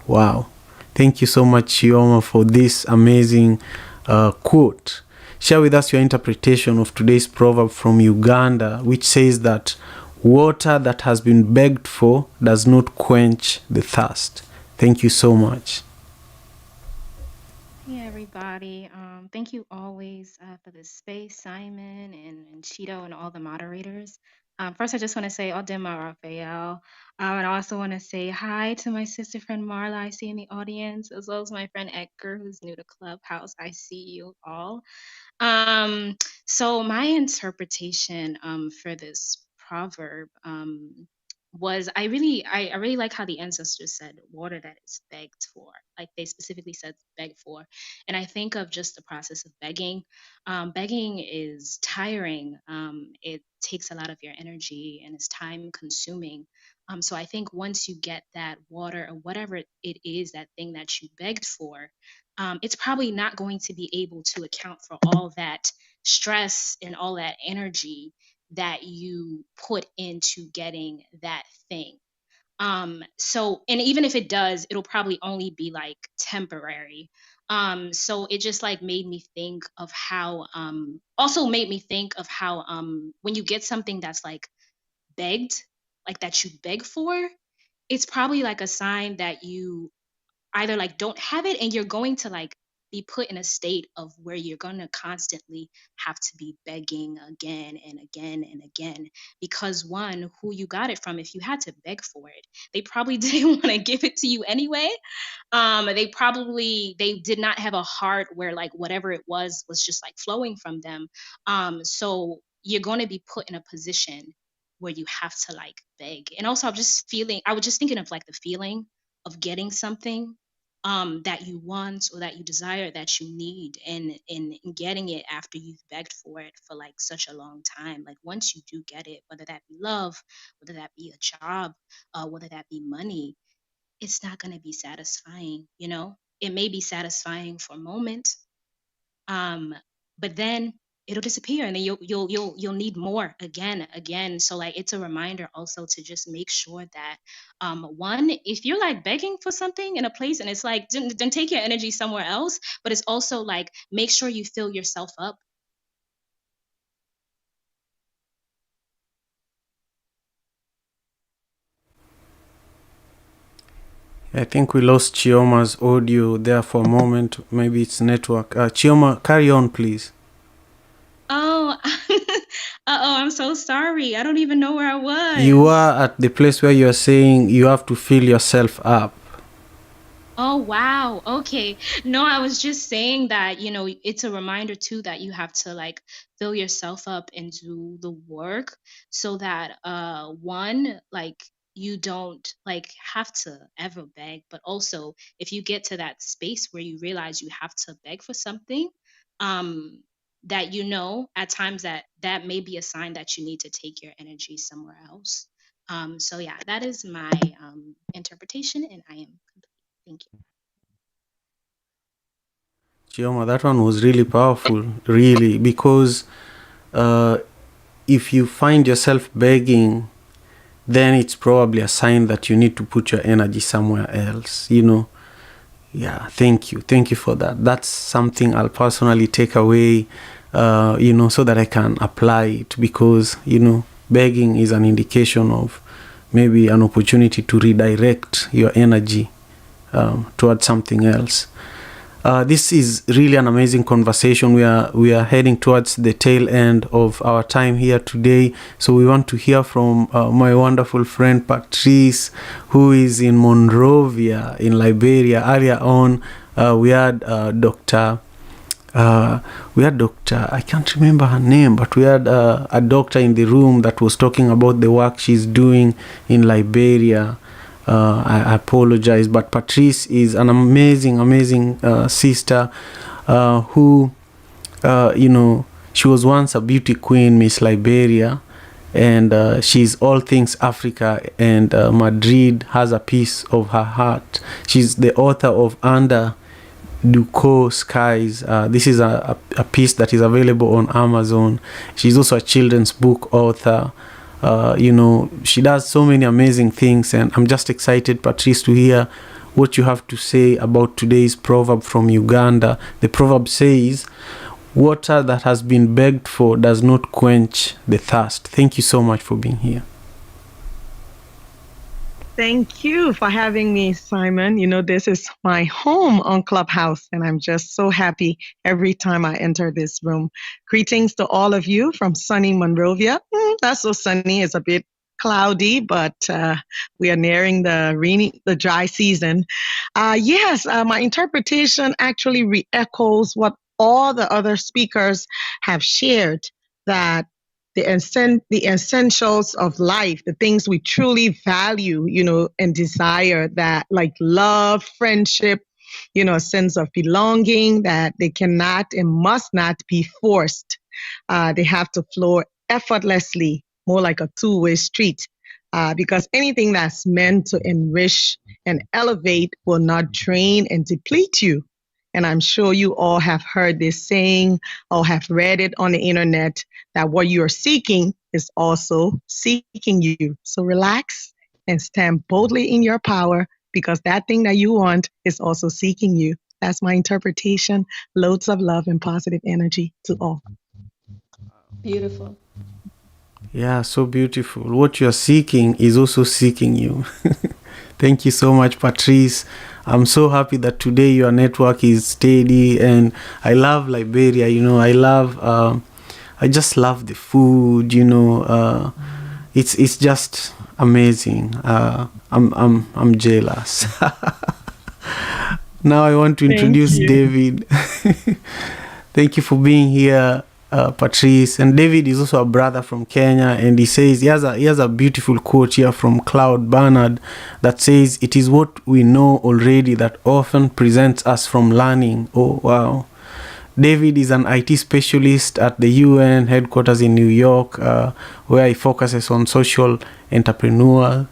Wow. Thank you so much, Chioma, for this amazing quote. Share with us your interpretation of today's proverb from Uganda, which says that water that has been begged for does not quench the thirst. Thank you so much. Hey everybody. Thank you always for this space, Simon and Cheeto and all the moderators. First, I just want to say Odema Raphael. And I also want to say hi to my sister friend Marla I see in the audience, as well as my friend Edgar, who's new to Clubhouse. I see you all. Um, so my interpretation for this proverb was I really like how the ancestors said water that is begged for. Like they specifically said begged for. And I think of just the process of begging. Begging is tiring. It takes a lot of your energy and it's time consuming. So I think once you get that water or whatever it is, that thing that you begged for, it's probably not going to be able to account for all that stress and all that energy that you put into getting that thing. So and even if it does, it'll probably only be like temporary. So it just like made me think of how also made me think of how when you get something that's like begged, like that you beg for, it's probably like a sign that you either like don't have it and you're going to like be put in a state of where you're going to constantly have to be begging again and again and again because one, who you got it from, if you had to beg for it, they probably didn't want to give it to you anyway. They did not have a heart where like whatever it was just like flowing from them. So you're going to be put in a position where you have to like beg. And also I was just thinking of like the feeling of getting something that you want or that you desire, that you need, and in getting it after you've begged for it for like such a long time. Like once you do get it, whether that be love, whether that be a job, whether that be money, it's not going to be satisfying. It may be satisfying for a moment, but then it'll disappear and then you'll need more again. So like it's a reminder also to just make sure that one, if you're like begging for something in a place and it's like then take your energy somewhere else, but it's also like make sure you fill yourself up. I think we lost Chioma's audio there for a moment. Maybe it's network. Chioma, carry on, please. Oh, I'm so sorry. I don't even know where I was. You are at the place where you're saying you have to fill yourself up. Oh, wow. Okay. No, I was just saying that, it's a reminder too that you have to like fill yourself up and do the work so that one, like you don't like have to ever beg, but also if you get to that space where you realize you have to beg for something, that at times that may be a sign that you need to take your energy somewhere else. So yeah, that is my interpretation and I am complete. Thank you. Chioma, that one was really powerful, really, because if you find yourself begging, then it's probably a sign that you need to put your energy somewhere else, Yeah, thank you for that. That's something I'll personally take away, so that I can apply it, because, begging is an indication of maybe an opportunity to redirect your energy towards something else. This is really an amazing conversation. We are heading towards the tail end of our time here today. So we want to hear from my wonderful friend Patrice, who is in Monrovia in Liberia. Earlier on, we had Dr. I can't remember her name, but we had a doctor in the room that was talking about the work she's doing in Liberia. I apologize, but Patrice is an amazing sister who, she was once a beauty queen, Miss Liberia, and she's all things Africa, and Madrid has a piece of her heart. She's the author of Under Duco Skies. This is a piece that is available on Amazon. She's also a children's book author. She does so many amazing things, and I'm just excited, Patrice, to hear what you have to say about today's proverb from Uganda. The proverb says, "Water that has been begged for does not quench the thirst." Thank you so much for being here. Thank you for having me, Simon. This is my home on Clubhouse, and I'm just so happy every time I enter this room. Greetings to all of you from sunny Monrovia. Not so sunny, it's a bit cloudy, but we are nearing the dry season. Yes, my interpretation actually re-echoes what all the other speakers have shared, that the essentials of life, the things we truly value, and desire, that like love, friendship, a sense of belonging, that they cannot and must not be forced. They have to flow effortlessly, more like a two-way street. Because anything that's meant to enrich and elevate will not drain and deplete you. And I'm sure you all have heard this saying or have read it on the internet, that what you're seeking is also seeking you. So relax and stand boldly in your power, because that thing that you want is also seeking you. That's my interpretation. Loads of love and positive energy to all. Beautiful. Yeah, so beautiful. What you're seeking is also seeking you. Thank you so much, Patrice. I'm so happy that today your network is steady, and I love Liberia. I just love the food. It's just amazing. I'm jealous. Now I want to introduce David. Thank you for being here, Patrice. And David is also a brother from Kenya, and he says he has a beautiful quote here from Cloud Bernard that says, "It is what we know already that often prevents us from learning." Oh wow. David is an IT specialist at the UN headquarters in New York, where he focuses on social entrepreneurship.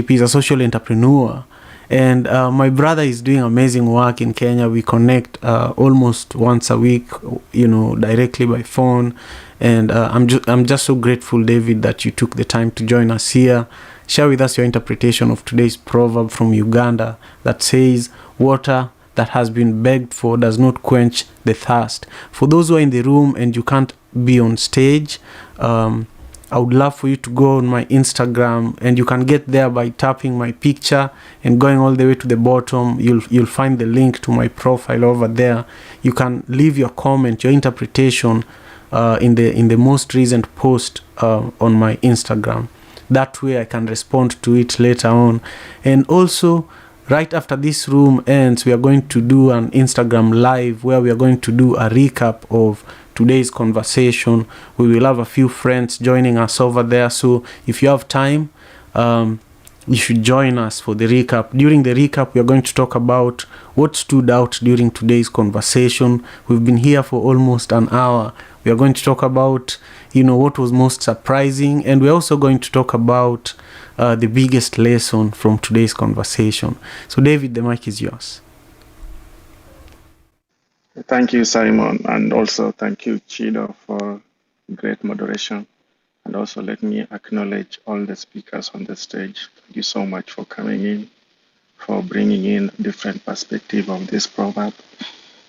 He's a social entrepreneur. And my brother is doing amazing work in Kenya. We connect almost once a week, directly by phone. And I'm just so grateful, David, that you took the time to join us here. Share with us your interpretation of today's proverb from Uganda that says, "Water that has been begged for does not quench the thirst." For those who are in the room and you can't be on stage, I would love for you to go on my Instagram, and you can get there by tapping my picture and going all the way to the bottom. You'll find the link to my profile over there. You can leave your comment, your interpretation in the most recent post on my Instagram. That way I can respond to it later on. And also, right after this room ends, we are going to do an Instagram live where we are going to do a recap of today's conversation. We will have a few friends joining us over there. So if you have time, you should join us for the recap. During the recap, we are going to talk about what stood out during today's conversation. We've been here for almost an hour. We are going to talk about, what was most surprising. And we're also going to talk about the biggest lesson from today's conversation. So David, the mic is yours. Thank you, Simon, and also thank you, Chido, for great moderation. And also let me acknowledge all the speakers on the stage. Thank you so much for coming in, for bringing in different perspective of this proverb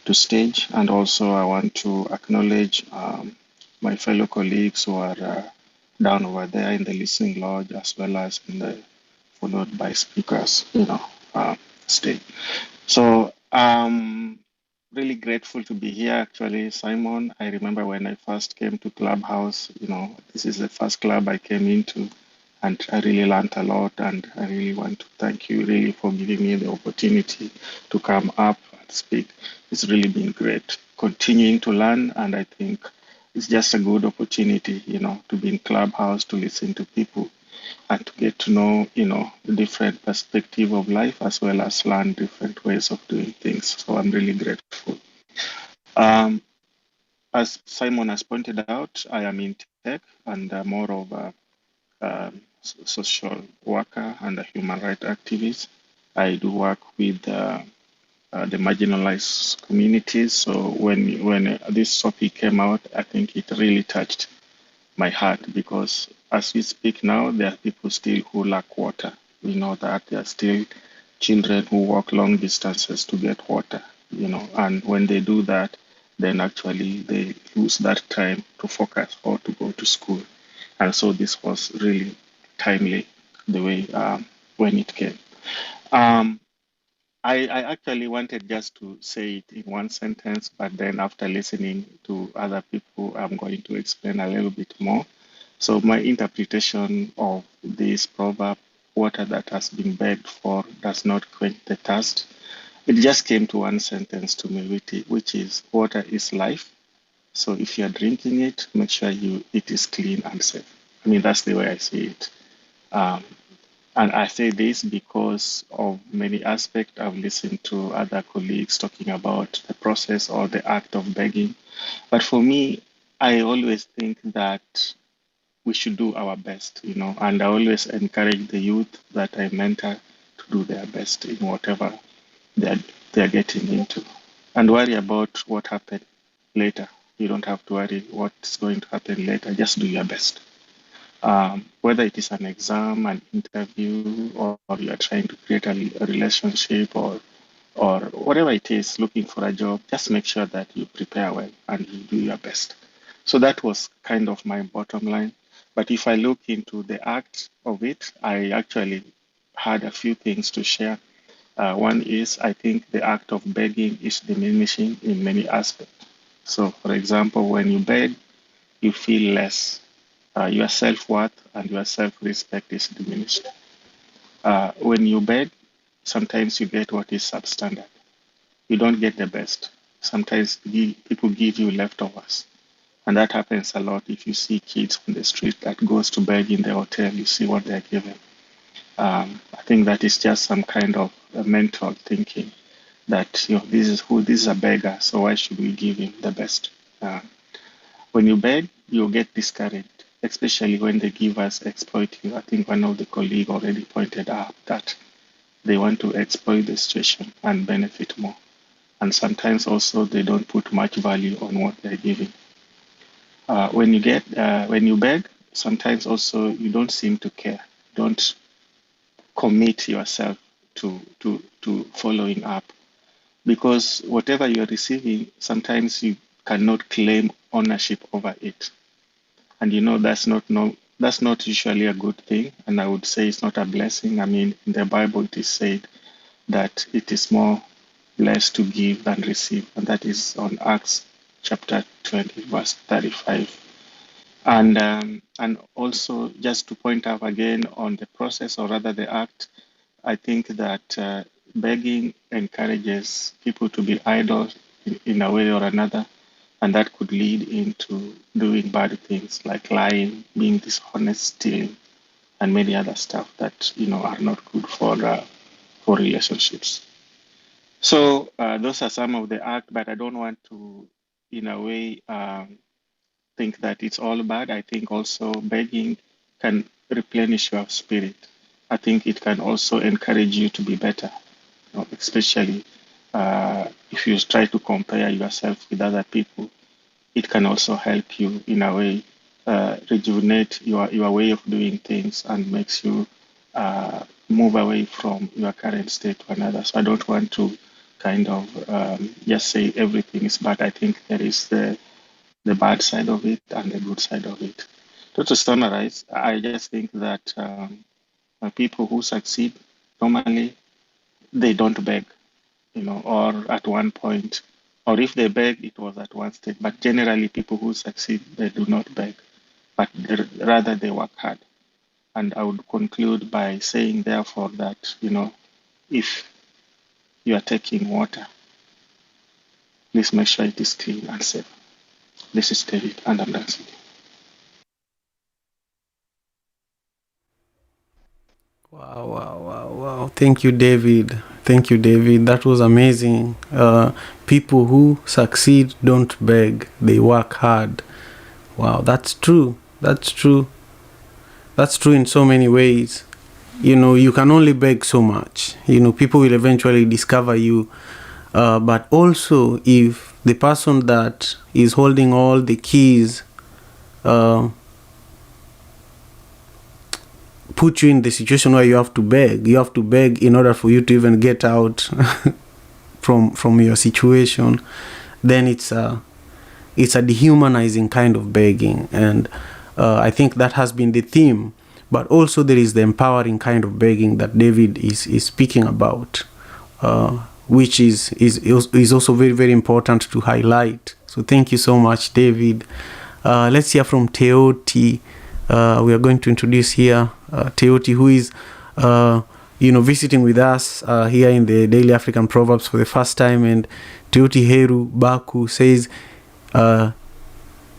to stage. And also I want to acknowledge my fellow colleagues who are down over there in the listening lodge, as well as followed by speakers, stage. So really grateful to be here, actually, Simon. I remember when I first came to Clubhouse, this is the first club I came into, and I really learned a lot, and I really want to thank you really for giving me the opportunity to come up and speak. It's really been great continuing to learn, and I think it's just a good opportunity, to be in Clubhouse, to listen to people, and to get to know, the different perspective of life, as well as learn different ways of doing things. So I'm really grateful. As Simon has pointed out, I am in tech and more of a social worker and a human rights activist. I do work with the marginalized communities. So when this topic came out, I think it really touched my heart, because as we speak now, there are people still who lack water. We know that there are still children who walk long distances to get water, and when they do that, then actually they lose that time to focus or to go to school. And so this was really timely the way when it came. I actually wanted just to say it in one sentence, but then after listening to other people, I'm going to explain a little bit more. So my interpretation of this proverb, water that has been begged for does not quench the thirst. It just came to one sentence to me, which is water is life. So if you're drinking it, make sure it is clean and safe. I mean, that's the way I see it. Um, and I say this because of many aspects. I've listened to other colleagues talking about the process or the act of begging. But for me, I always think that we should do our best, and I always encourage the youth that I mentor to do their best in whatever they're getting into, and worry about what happened later. You don't have to worry what's going to happen later. Just do your best. Whether it is an exam, an interview, or you are trying to create a relationship, or whatever it is, looking for a job, just make sure that you prepare well and you do your best. So that was kind of my bottom line. But if I look into the act of it, I actually had a few things to share. One is, I think the act of begging is diminishing in many aspects. So, for example, when you beg, you feel less. Your self-worth and your self-respect is diminished. When you beg, sometimes you get what is substandard. You don't get the best. Sometimes people give you leftovers. And that happens a lot. If you see kids on the street that goes to beg in the hotel, you see what they're given. I think that is just some kind of a mental thinking that this is a beggar, so why should we give him the best? When you beg, you get discouraged, especially when the givers exploit you. I think one of the colleagues already pointed out that they want to exploit the situation and benefit more. And sometimes also they don't put much value on what they're giving. When you beg, sometimes also you don't seem to care. Don't commit yourself to following up, because whatever you're receiving, sometimes you cannot claim ownership over it, and that's not usually a good thing, and I would say it's not a blessing. I mean, in the Bible it is said that it is more blessed to give than receive, and that is on Acts chapter 20 verse 35. And also, just to point out again on the process, or rather the act, I think that begging encourages people to be idle in a way or another, and that could lead into doing bad things like lying, being dishonest, stealing, and many other stuff that are not good for relationships. So those are some of the act, but I don't want to, in a way, think that it's all bad. I think also begging can replenish your spirit. I think it can also encourage you to be better, especially if you try to compare yourself with other people. It can also help you in a way rejuvenate your way of doing things and makes you move away from your current state to another. So I don't want to kind of just say everything is bad. I think there is the bad side of it and the good side of it. So to summarize, I just think that people who succeed, normally they don't beg, or at one point, or if they beg, it was at one stage. But generally, people who succeed, they do not beg, but rather they work hard. And I would conclude by saying, therefore, that, if you are taking water, please make sure it is clean and safe. This is David, and I'm done speaking. Wow. Thank you, David. That was amazing. People who succeed don't beg, they work hard. Wow, that's true. That's true in so many ways. You can only beg so much. People will eventually discover you But also, if the person that is holding all the keys put you in the situation where you have to beg in order for you to even get out from your situation, then it's a dehumanizing kind of begging. And I think that has been the theme. But also there is the empowering kind of begging that David is speaking about, which is also very, very important to highlight. So thank you so much, David. Let's hear from Teoti. We are going to introduce here Teoti, who is visiting with us here in the Daily African Proverbs for the first time. And Teoti Heru Baku says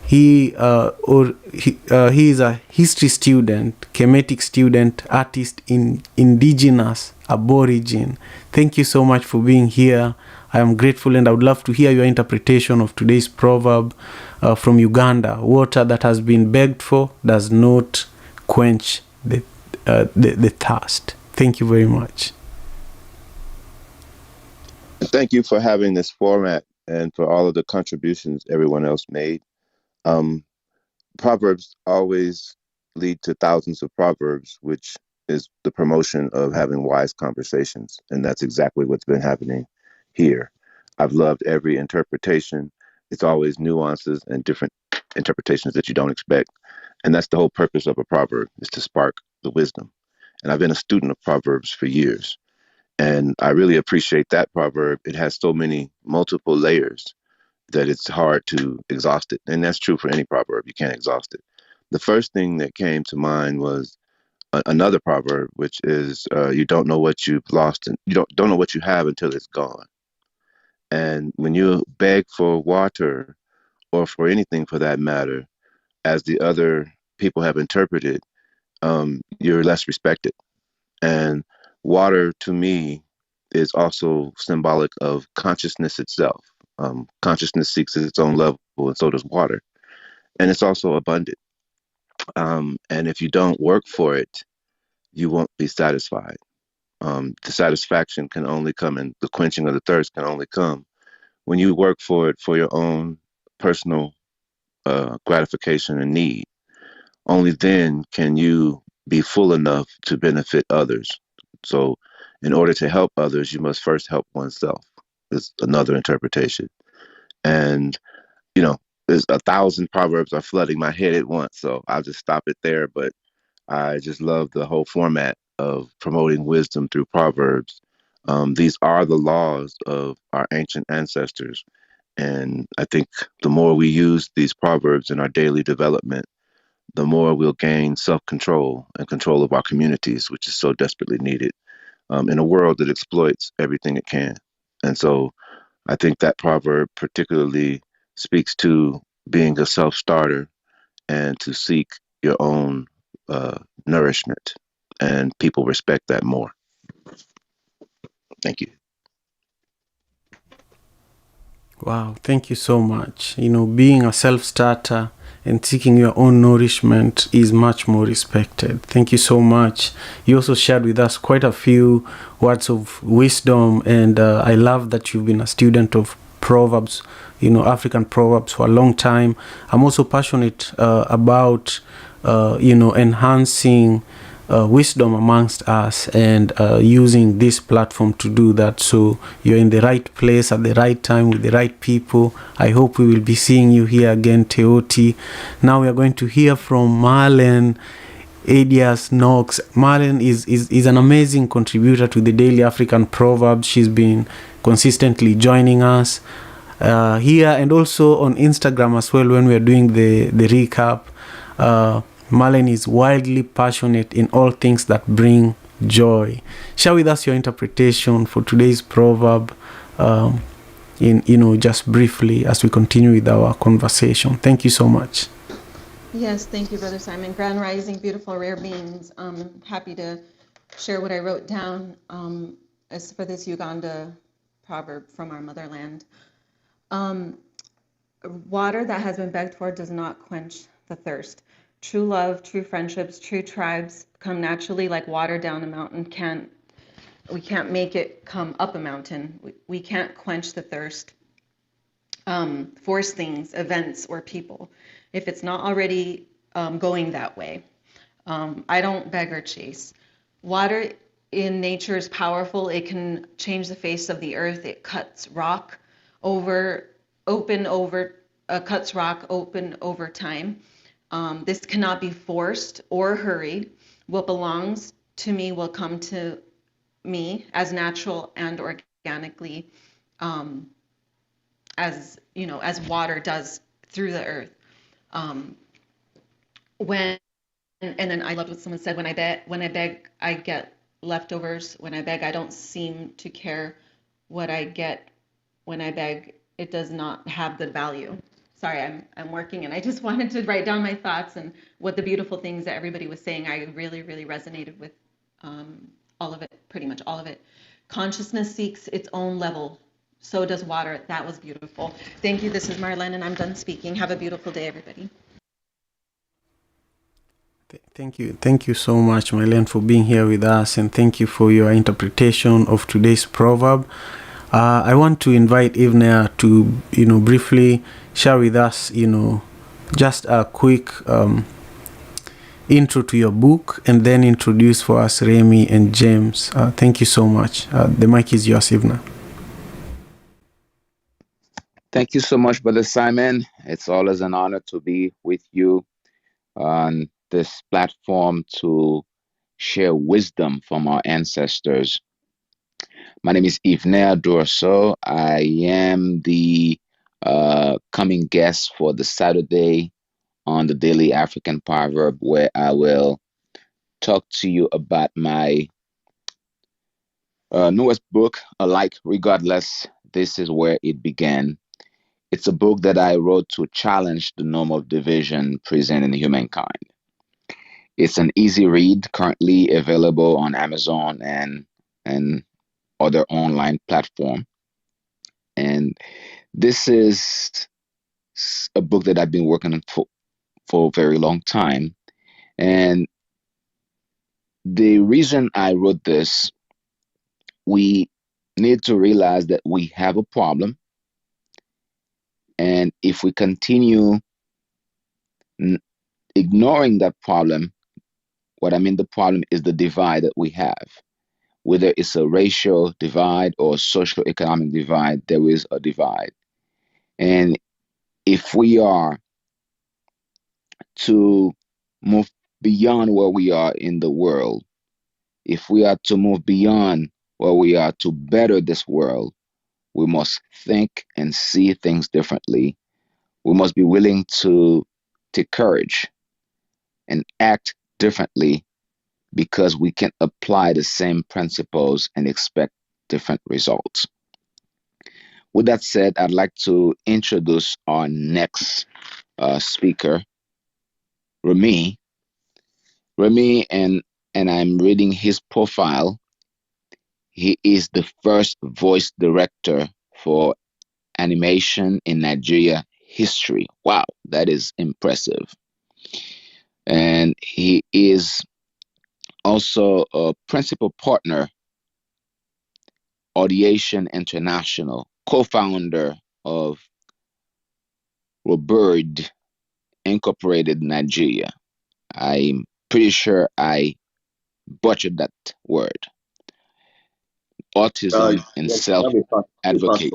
he is a history student, Kemetic student, artist in indigenous aborigine. Thank you so much for being here. I am grateful, and I would love to hear your interpretation of today's proverb from Uganda. Water that has been begged for does not quench the thirst. Thank you very much. Thank you for having this format and for all of the contributions everyone else made. Proverbs always lead to thousands of proverbs, which is the promotion of having wise conversations. And that's exactly what's been happening here. I've loved every interpretation. It's always nuances and different interpretations that you don't expect. And that's the whole purpose of a proverb, is to spark the wisdom. And I've been a student of proverbs for years. And I really appreciate that proverb. It has so many multiple layers that it's hard to exhaust it. And that's true for any proverb. You can't exhaust it. The first thing that came to mind was another proverb, which is you don't know what you've lost, and you don't know what you have until it's gone. And when you beg for water, or for anything for that matter, as the other people have interpreted, you're less respected. And water, to me, is also symbolic of consciousness itself. Consciousness seeks its own level, and so does water. And it's also abundant. And if you don't work for it, you won't be satisfied. The satisfaction can only come, and the quenching of the thirst can only come when you work for it for your own personal gratification and need. Only then can you be full enough to benefit others. So in order to help others, you must first help oneself, is another interpretation. And, there's 1,000 proverbs are flooding my head at once, so I'll just stop it there. But I just love the whole format of promoting wisdom through proverbs. These are the laws of our ancient ancestors. And I think the more we use these proverbs in our daily development, the more we'll gain self-control and control of our communities, which is so desperately needed in a world that exploits everything it can. And so I think that proverb particularly speaks to being a self-starter and to seek your own nourishment. And people respect that more. Thank you. Wow, thank you so much. Being a self-starter and seeking your own nourishment is much more respected. Thank you so much. You also shared with us quite a few words of wisdom, and I love that you've been a student of Proverbs, African Proverbs for a long time. I'm also passionate about, enhancing wisdom amongst us, and using this platform to do that. So you're in the right place at the right time with the right people. I hope we will be seeing you here again, Teoti. Now we are going to hear from Marlene Adias Knox. Marlene is an amazing contributor to the Daily African Proverbs. She's been consistently joining us here and also on Instagram as well when we are doing the recap. Marlene is wildly passionate in all things that bring joy. Share with us your interpretation for today's proverb, just briefly as we continue with our conversation. Thank you so much. Yes, thank you, Brother Simon. Grand Rising, beautiful rare beings. I'm happy to share what I wrote down as for this Uganda proverb from our motherland. Water that has been begged for does not quench the thirst. True love, true friendships, true tribes come naturally like water down a mountain can't We can't make it come up a mountain. We can't quench the thirst, force things, events, or people if it's not already going that way. I don't beg or chase. Water in nature is powerful. It can change the face of the earth. It cuts rock open over time. This cannot be forced or hurried. What belongs to me will come to me as natural and organically, as as water does through the earth. When and then I loved what someone said, when I beg, I get leftovers. When I beg, I don't seem to care what I get. When I beg, it does not have good value. Sorry, I'm working, and I just wanted to write down my thoughts and what the beautiful things that everybody was saying. I really, really resonated with all of it, pretty much all of it. Consciousness seeks its own level. So does water. That was beautiful. Thank you. This is Marlene, and I'm done speaking. Have a beautiful day, everybody. Thank you so much, Marlene, for being here with us, and thank you for your interpretation of today's proverb. I want to invite Ivnea to, briefly share with us, just a quick intro to your book, and then introduce for us Remy and James. Thank you so much. The mic is yours, Ivnea. Thank you so much, Brother Simon. It's always an honor to be with you on this platform to share wisdom from our ancestors. My name is Ivnea Dorso. I am the coming guest for the Saturday on the Daily African Proverb, where I will talk to you about my newest book, Alike Regardless. This is where it began. It's a book that I wrote to challenge the norm of division present in humankind. It's an easy read, currently available on Amazon and other online platform. And this is a book that I've been working on for a very long time. And the reason I wrote this, we need to realize that we have a problem. And if we continue ignoring that problem, what I mean the problem is the divide that we have. Whether it's a racial divide or socio-economic divide, there is a divide. And if we are to move beyond where we are in the world, if we are to move beyond where we are to better this world, we must think and see things differently. We must be willing to take courage and act differently, because we can apply the same principles and expect different results. With that said, I'd like to introduce our next speaker, Remy. Remy, and I'm reading his profile. He is the first voice director for animation in Nigeria history. Wow, that is impressive. And he is also a principal partner, Audiation International, co-founder of Robird Incorporated Nigeria. I'm pretty sure I butchered that word. Autism and self-advocate.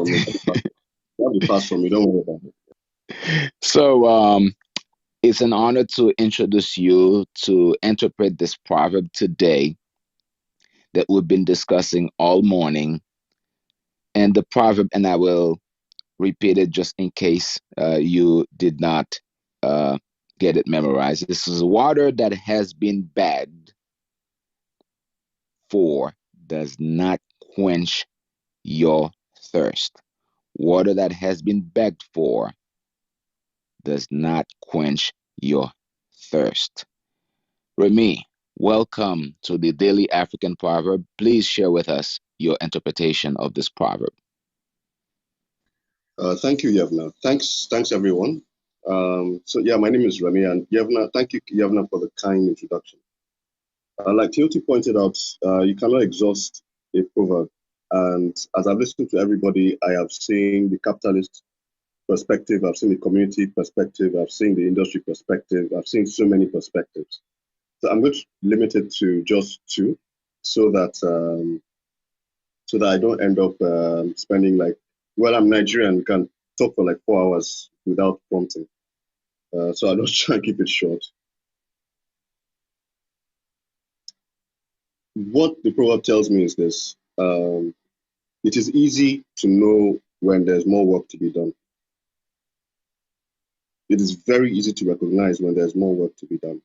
That'll be fast for me. Don't worry about it. So it's an honor to introduce you to interpret this proverb today that we've been discussing all morning. And the proverb, and I will repeat it just in case you did not get it memorized. This is water that has been begged for does not quench your thirst. Water that has been begged for does not quench your thirst. Remy, welcome to the Daily African Proverb. Please share with us your interpretation of this proverb. Thank you, Yevna. Thanks, everyone. My name is Remy, and Yevna, thank you, Yevna, for the kind introduction. Like Cleote pointed out, you cannot exhaust a proverb. And as I've listened to everybody, I have seen the capitalist perspective, I've seen the community perspective, I've seen the industry perspective, I've seen so many perspectives. So I'm going to limit it to just two, so that I don't end up spending like, well, I'm Nigerian, we can talk for like 4 hours without prompting. So I'll just try and keep it short. What the proverb tells me is this: it is easy to know when there's more work to be done. It is very easy to recognize when there's more work to be done.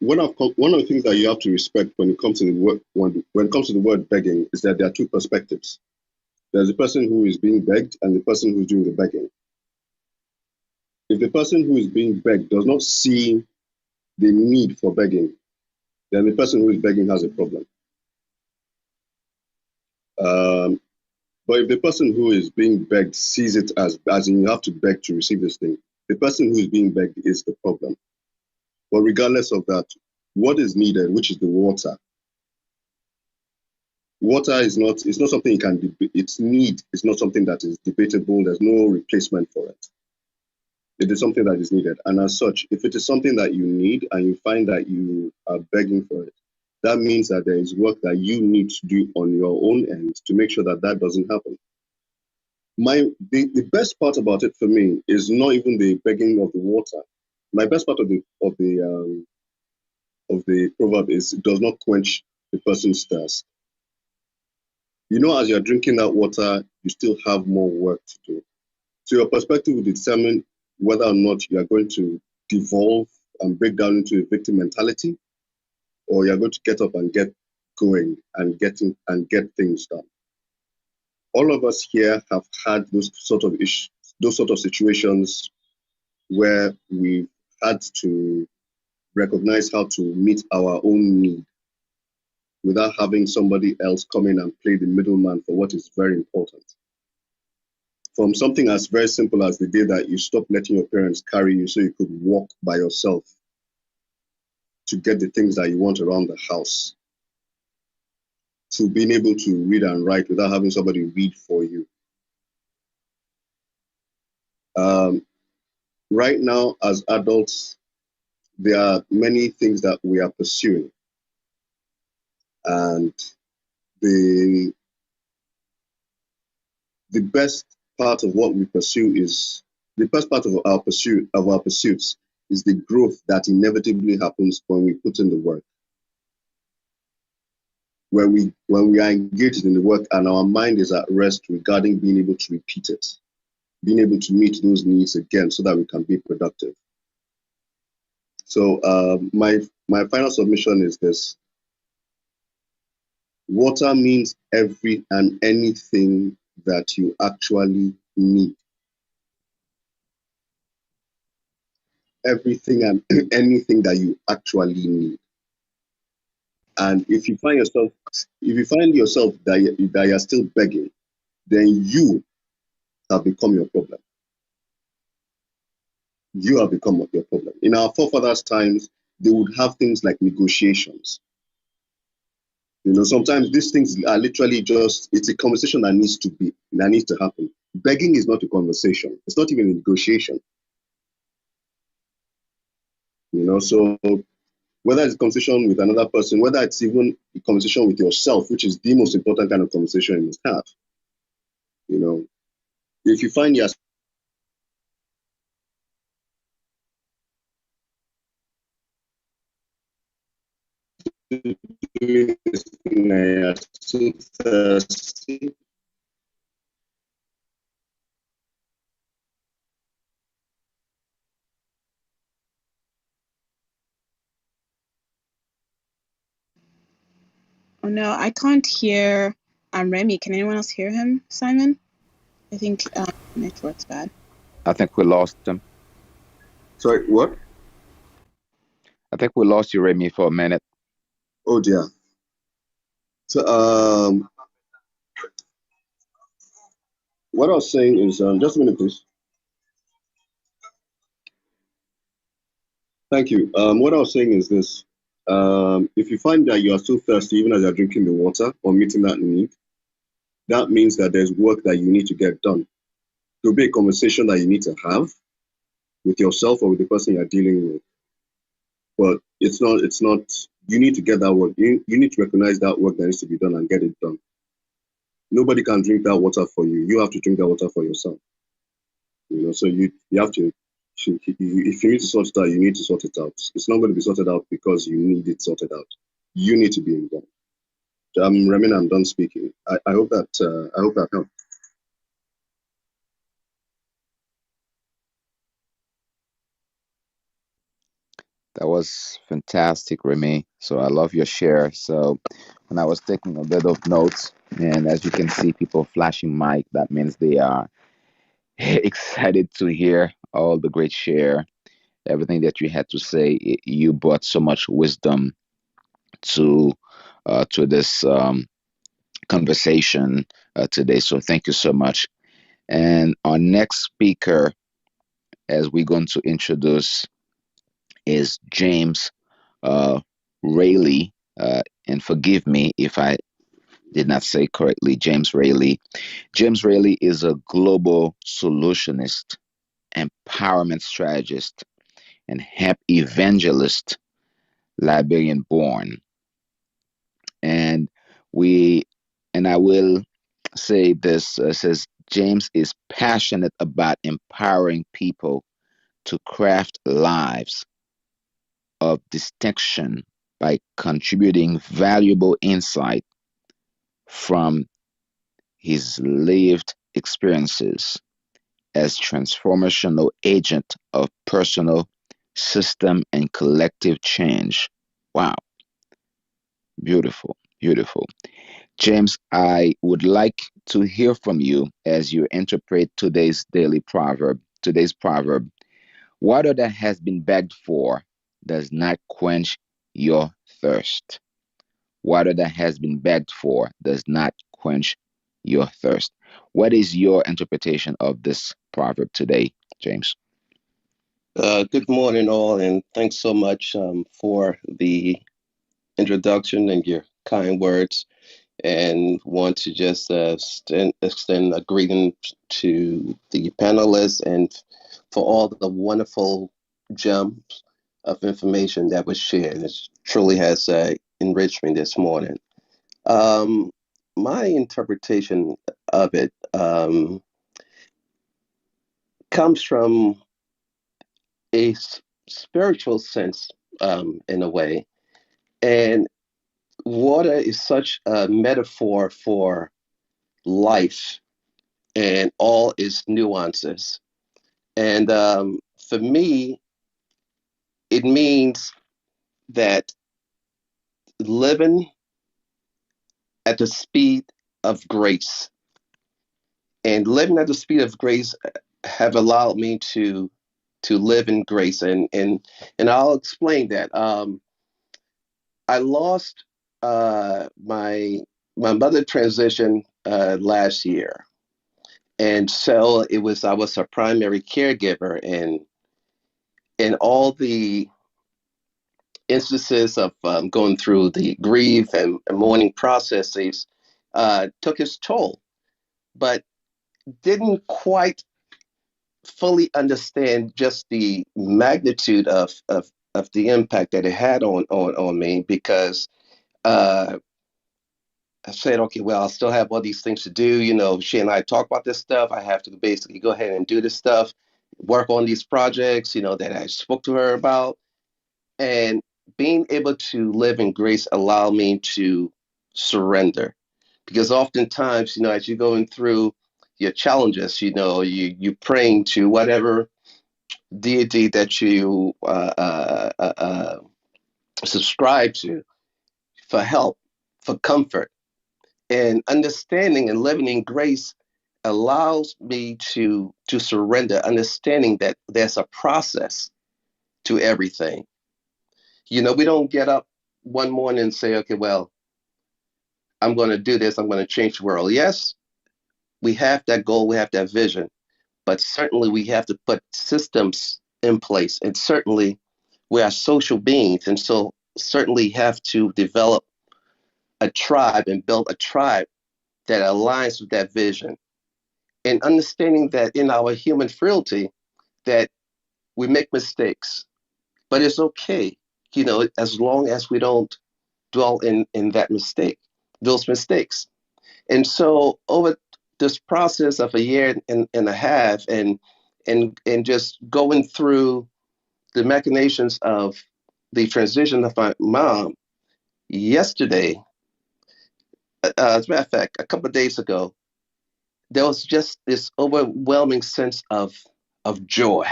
One of the things that you have to respect when it comes to the word when it comes to the word begging is that there are two perspectives. There's the person who is being begged and the person who's doing the begging. If the person who is being begged does not see the need for begging, then the person who is begging has a problem. But if the person who is being begged sees it as in you have to beg to receive this thing, the person who is being begged is the problem. But regardless of that, what is needed, which is the water. Water is not something you can debate. Its need is not something that is debatable. There's no replacement for it. It is something that is needed. And as such, if it is something that you need and you find that you are begging for it, that means that there is work that you need to do on your own end to make sure that that doesn't happen. The best part about it for me is not even the begging of the water. My best part of the proverb is it does not quench the person's thirst. You know, as you're drinking that water, you still have more work to do. So your perspective will determine whether or not you are going to devolve and break down into a victim mentality, or you're going to get up and get going and get things done. All of us here have had those sort of issues, those sort of situations where we've had to recognize how to meet our own need without having somebody else come in and play the middleman for what is very important. From something as very simple as the day that you stopped letting your parents carry you so you could walk by yourself to get the things that you want around the house, to being able to read and write without having somebody read for you. Right now, as adults, there are many things that we are pursuing. And the best part of what we pursue is the best part of our pursuits is the growth that inevitably happens when we put in the work. When we are engaged in the work and our mind is at rest regarding being able to repeat it, being able to meet those needs again so that we can be productive. So my final submission is this: water means every and anything that you actually need. Everything and anything that you actually need. And if you find yourself that you're still begging, then you have become your problem. You have become your problem. In our forefathers' times, they would have things like negotiations. You know, sometimes these things are literally just, it's a conversation that needs to happen. Begging is not a conversation. It's not even a negotiation. You know, so whether it's a conversation with another person, whether it's even a conversation with yourself, which is the most important kind of conversation you must have. You know, if you find yourself doing this thing and you're so thirsty, Oh no, I can't hear Remy. Can anyone else hear him, Simon? I think network's bad. I think we lost him. Sorry, what? I think we lost you, Remy, for a minute. Oh dear. So what I was saying is, just a minute, please. Thank you. What I was saying is this: If you find that you are still thirsty even as you're drinking the water or meeting that need, that means that there's work that you need to get done. There'll be a conversation that you need to have with yourself or with the person you're dealing with. But it's not, you need to get that work. You need to recognize that work that needs to be done and get it done. Nobody can drink that water for you. You have to drink that water for yourself. So you have to, if you need to sort it out, you need to sort it out. It's not going to be sorted out because you need it sorted out. You need to be involved. Remin, I'm done speaking. I hope that helped. That was fantastic, Remy. So I love your share. So when I was taking a bit of notes, and as you can see, people flashing mic, that means they are excited to hear all the great share, everything that you had to say. You brought so much wisdom to this conversation today. So thank you so much. And our next speaker, as we're going to introduce, is James Rayleigh. And forgive me if I did not say correctly, James Rayleigh. James Rayleigh is a global solutionist, empowerment strategist, and hemp evangelist, Liberian born. And we, and I will say this, says James is passionate about empowering people to craft lives of distinction by contributing valuable insight from his lived experiences as transformational agent of personal, system, and collective change. Wow, beautiful, beautiful. James, I would like to hear from you as you interpret today's daily proverb. Today's proverb: water that has been begged for does not quench your thirst. Water that has been begged for does not quench your thirst. What is your interpretation of this proverb today, James? Good morning, all, and thanks so much for the introduction and your kind words. And want to just extend a greeting to the panelists and for all the wonderful gems of information that was shared. It truly has enriched me this morning. My interpretation of it comes from a spiritual sense, in a way. And water is such a metaphor for life and all its nuances. And for me, it means that living at the speed of grace and living at the speed of grace have allowed me to live in grace. And I'll explain that. I lost my mother transitioned last year, and so I was her primary caregiver, and all the instances of going through the grief and mourning processes took its toll, but didn't quite fully understand just the magnitude of the impact that it had on me, because uh, I said, okay, well, I still have all these things to do. She and I talk about this stuff. I have to basically go ahead and do this stuff, work on these projects, that I spoke to her about. And being able to live in grace allowed me to surrender. Because oftentimes, as you're going through your challenges, you praying to whatever deity that you subscribe to for help, for comfort. And understanding and living in grace allows me to surrender, understanding that there's a process to everything. We don't get up one morning and say, okay, well, I'm going to do this, I'm going to change the world. Yes, we have that goal, we have that vision, but certainly we have to put systems in place. And certainly we are social beings. And so certainly have to develop a tribe and build a tribe that aligns with that vision. And understanding that in our human frailty, that we make mistakes, but it's okay, as long as we don't dwell in those mistakes. And so over this process of a year and a half and just going through the machinations of the transition of my mom yesterday, as a matter of fact, a couple of days ago, there was just this overwhelming sense of joy,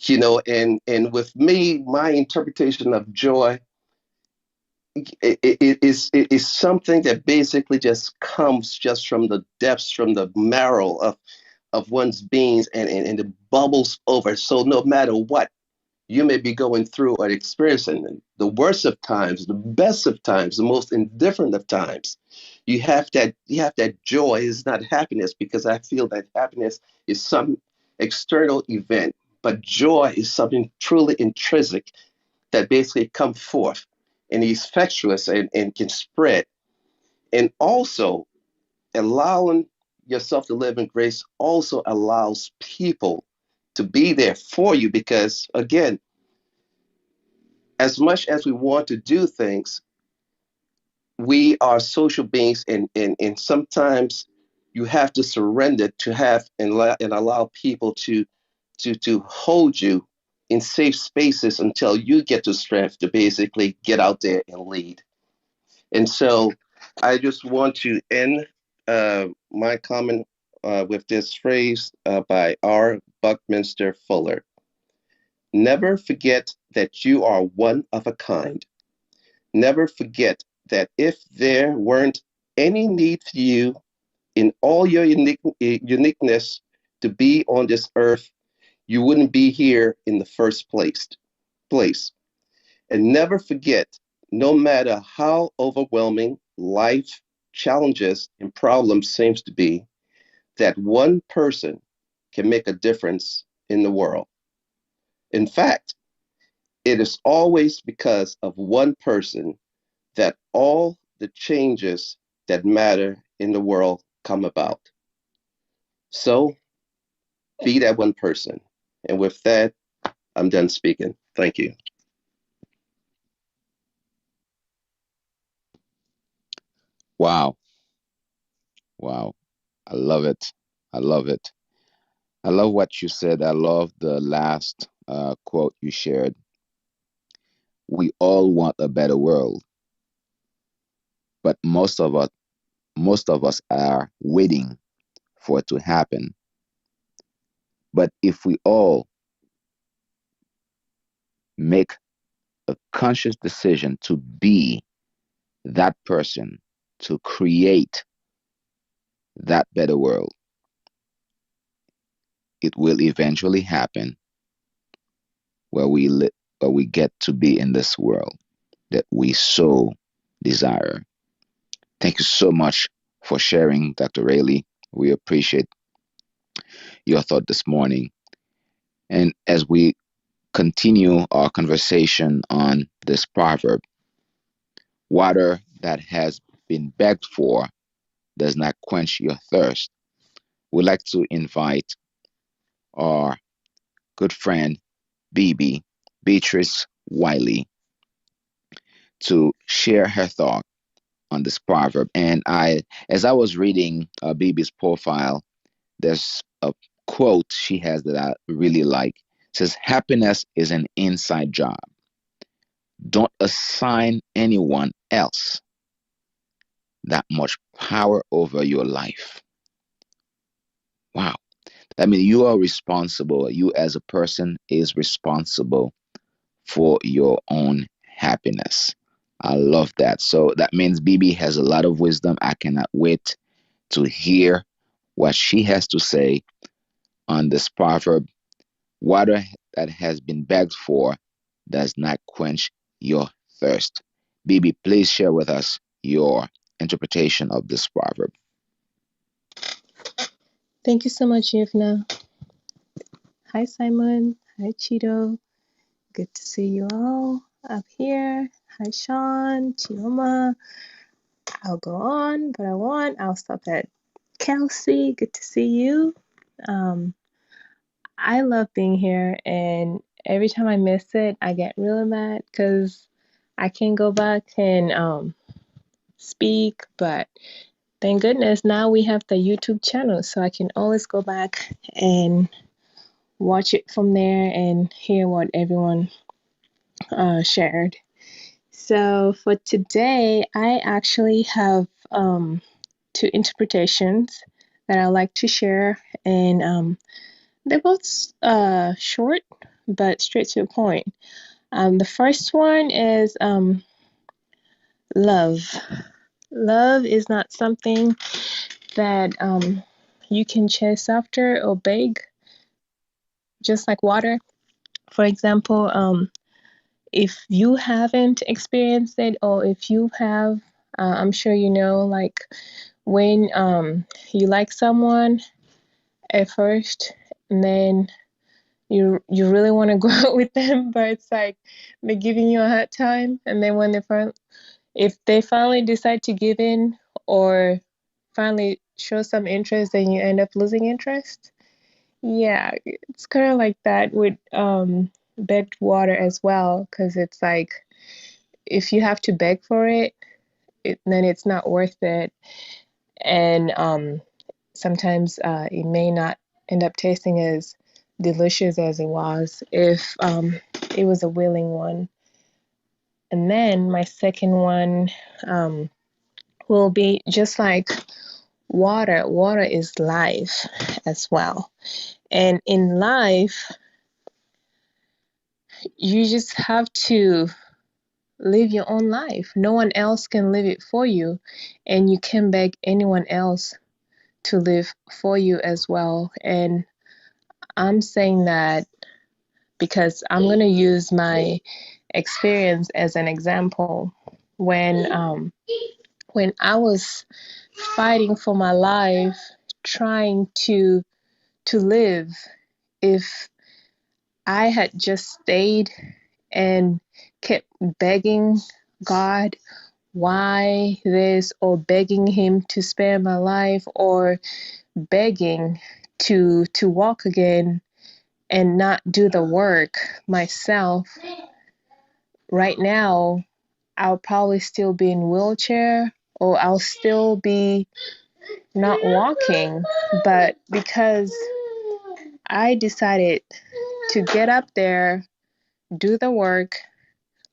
and with me, my interpretation of joy is something that basically just comes just from the depths, from the marrow of one's beings, and it bubbles over. So no matter what you may be going through or experiencing, the worst of times, the best of times, the most indifferent of times, you have that joy. Is not happiness, because I feel that happiness is some external event, but joy is something truly intrinsic that basically come forth and is infectious and can spread. And also allowing yourself to live in grace also allows people to be there for you, because again, as much as we want to do things, we are social beings, and sometimes you have to surrender to have and allow people to hold you in safe spaces until you get the strength to basically get out there and lead. And so I just want to end my comment with this phrase by R. Buckminster Fuller. Never forget that you are one of a kind. Never forget that if there weren't any need for you in all your uniqueness to be on this earth, you wouldn't be here in the first place. And never forget, no matter how overwhelming life challenges and problems seems to be, that one person can make a difference in the world. In fact, it is always because of one person that all the changes that matter in the world come about. So be that one person. And with that, I'm done speaking. Thank you. Wow. Wow. I love it. I love it. I love what you said. I love the last quote you shared. We all want a better world, but most of us are waiting for it to happen. But if we all make a conscious decision to be that person, to create that better world, it will eventually happen where we get to be in this world that we so desire. Thank you so much for sharing, Dr. Rayleigh. We appreciate your thought this morning. And as we continue our conversation on this proverb, water that has been begged for does not quench your thirst. We'd like to invite our good friend Beatrice Wiley, to share her thought on this proverb. And as I was reading Bibi's profile, there's a quote she has that I really like. It says, "Happiness is an inside job. Don't assign anyone else that much power over your life." Wow. I mean, you are responsible. You as a person is responsible for your own happiness. I love that. So that means Bibi has a lot of wisdom. I cannot wait to hear what she has to say on this proverb. Water that has been begged for does not quench your thirst. Bibi, please share with us your interpretation of this proverb. Thank you so much, Yvna. Hi, Simon. Hi, Cheeto. Good to see you all. up here. Hi, Sean, Chioma. I'll go on, but I won't. I'll stop at Kelsey. Good to see you. Um, I love being here, and every time I miss it, I get really mad because I can't go back and speak. But thank goodness now we have the YouTube channel, so I can always go back and watch it from there and hear what everyone shared. So for today, I actually have two interpretations that I like to share, and they're both short but straight to the point. The first one is love. Love is not something that you can chase after or beg, just like water. For example, if you haven't experienced it, or if you have, I'm sure you know, like when you like someone at first, and then you really want to go out with them, but it's like they're giving you a hard time, and then when if they finally decide to give in or finally show some interest, then you end up losing interest. Yeah, it's kind of like that with begged water as well, because it's like if you have to beg for it, then it's not worth it, and sometimes it may not end up tasting as delicious as it was if it was a willing one. And then my second one will be just like water. Water is life as well. And in life, you just have to live your own life. No one else can live it for you, and you can't beg anyone else to live for you as well. And I'm saying that because I'm going to use my experience as an example. When I was fighting for my life, trying to live, if I had just stayed and kept begging God why this, or begging him to spare my life, or begging to walk again and not do the work myself, right now I'll probably still be in wheelchair, or I'll still be not walking. But because I decided to get up there, do the work,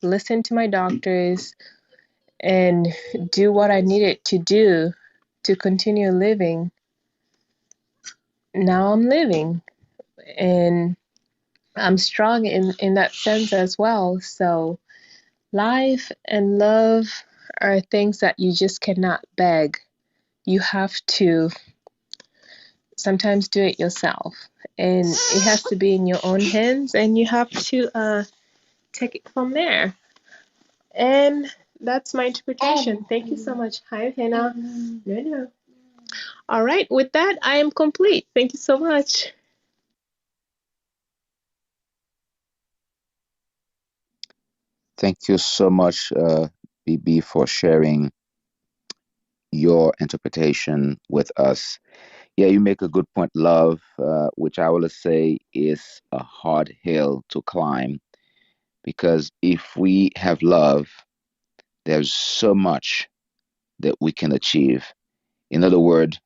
listen to my doctors, and do what I needed to do to continue living, now I'm living. And I'm strong in that sense as well. So life and love are things that you just cannot beg. You have to sometimes do it yourself. And it has to be in your own hands, and you have to take it from there. And that's my interpretation. Thank you so much. Hi, Hannah. No. All right, with that, I am complete. Thank you so much. Thank you so much, BB, for sharing your interpretation with us. Yeah, you make a good point. Love, which I will say is a hard hill to climb, because if we have love, there's so much that we can achieve. In other words,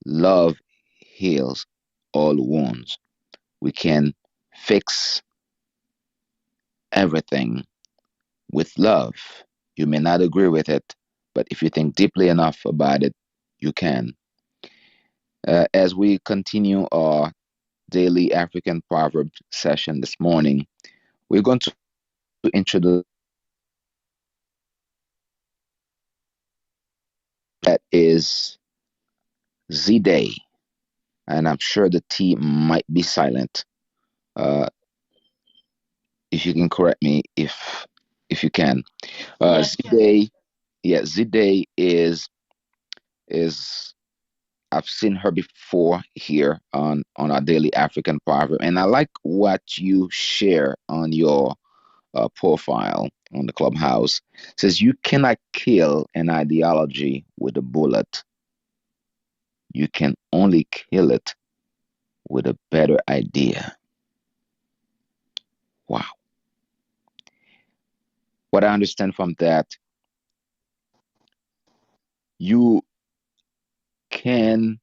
love heals all wounds. We can fix everything with love. You may not agree with it, but if you think deeply enough about it, you can. As we continue our daily African proverb session this morning, we're going to introduce that is Z Day, and I'm sure the T might be silent. Uh, if you can correct me, if you can. Yes, Z Day, yeah, Z Day is I've seen her before here on our daily African proverb, and I like what you share on your profile on the clubhouse. It says you cannot kill an ideology with a bullet. You can only kill it with a better idea. Wow. What I understand from that, you can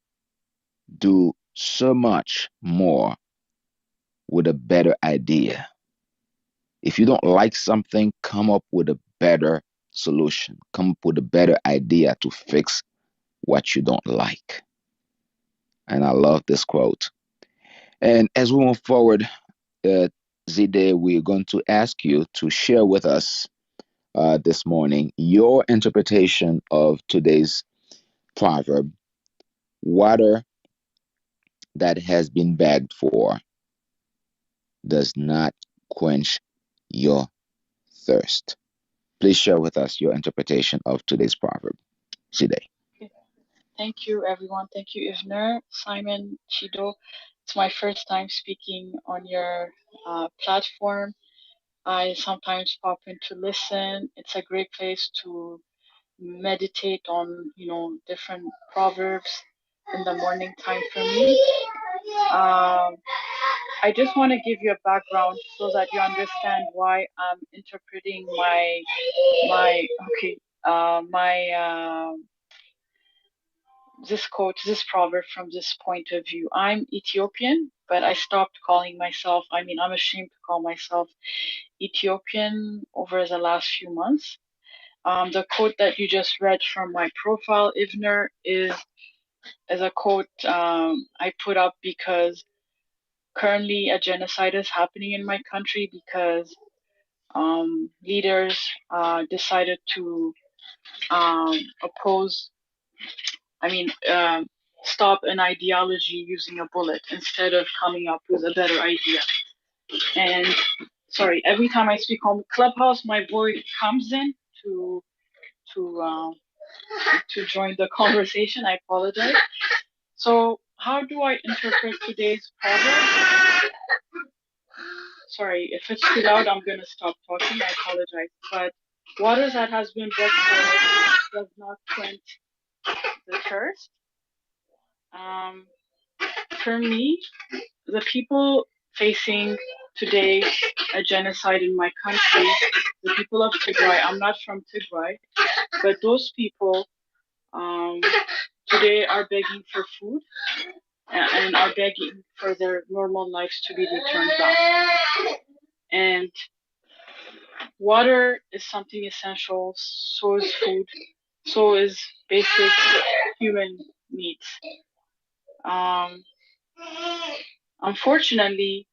do so much more with a better idea. If you don't like something, come up with a better solution. Come up with a better idea to fix what you don't like. And I love this quote. And as we move forward, Zide, we're going to ask you to share with us this morning your interpretation of today's proverb: water that has been begged for does not quench your thirst. Please share with us your interpretation of today's proverb. Zide. Thank you, everyone. Thank you, Ivner, Simon, Chido. It's my first time speaking on your platform. I sometimes pop in to listen. It's a great place to meditate on, different proverbs in the morning time for me. I just want to give you a background so that you understand why I'm interpreting this quote, this proverb from this point of view. I'm Ethiopian, but I stopped calling myself, I'm ashamed to call myself Ethiopian over the last few months. The quote that you just read from my profile, Ivner, is a quote I put up because currently a genocide is happening in my country because leaders decided to oppose, stop an ideology using a bullet instead of coming up with a better idea. And sorry, every time I speak on Clubhouse, my boy comes in to join the conversation. I apologize. So, how do I interpret today's proverb? Sorry, if it's too loud, I'm gonna stop talking. I apologize. But water that has been brought forth does not quench the thirst. For me, the people facing today a genocide in my country, the people of Tigray, I'm not from Tigray, but those people today are begging for food and are begging for their normal lives to be returned back. And water is something essential, so is food, so is basic human needs. Unfortunately,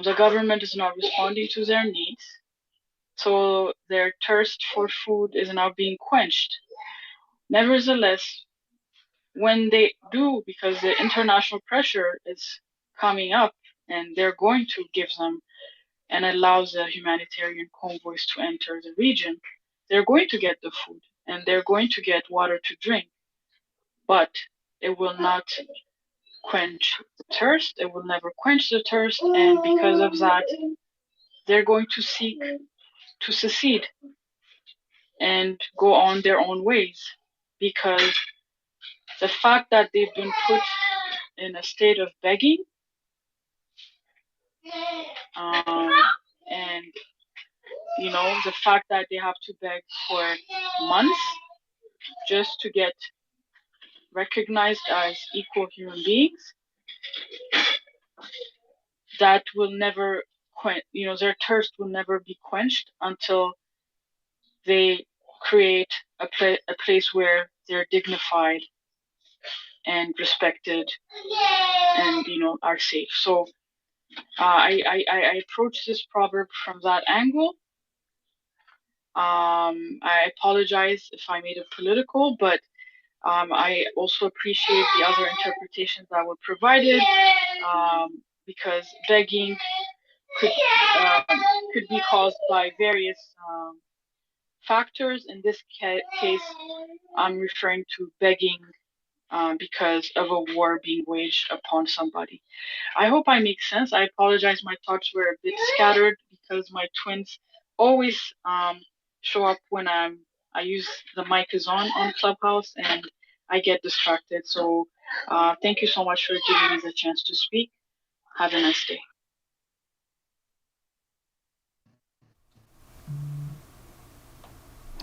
the government is not responding to their needs, so their thirst for food is now being quenched. Nevertheless, when they do, because the international pressure is coming up and they're going to give them and allows the humanitarian convoys to enter the region, they're going to get the food and they're going to get water to drink, but it will not quench the thirst. It will never quench the thirst, and because of that, they're going to seek to secede and go on their own ways, because the fact that they've been put in a state of begging and the fact that they have to beg for months just to get recognized as equal human beings, that will never their thirst will never be quenched until they create a place where they're dignified and respected and are safe. So I approach this proverb from that angle. I apologize if I made it political, but I also appreciate the other interpretations that were provided, because begging could be caused by various factors. In this case, I'm referring to begging because of a war being waged upon somebody. I hope I make sense. I apologize, my thoughts were a bit scattered because my twins always show up when I use the mic is on Clubhouse, and I get distracted. So thank you so much for giving me the chance to speak. Have a nice day.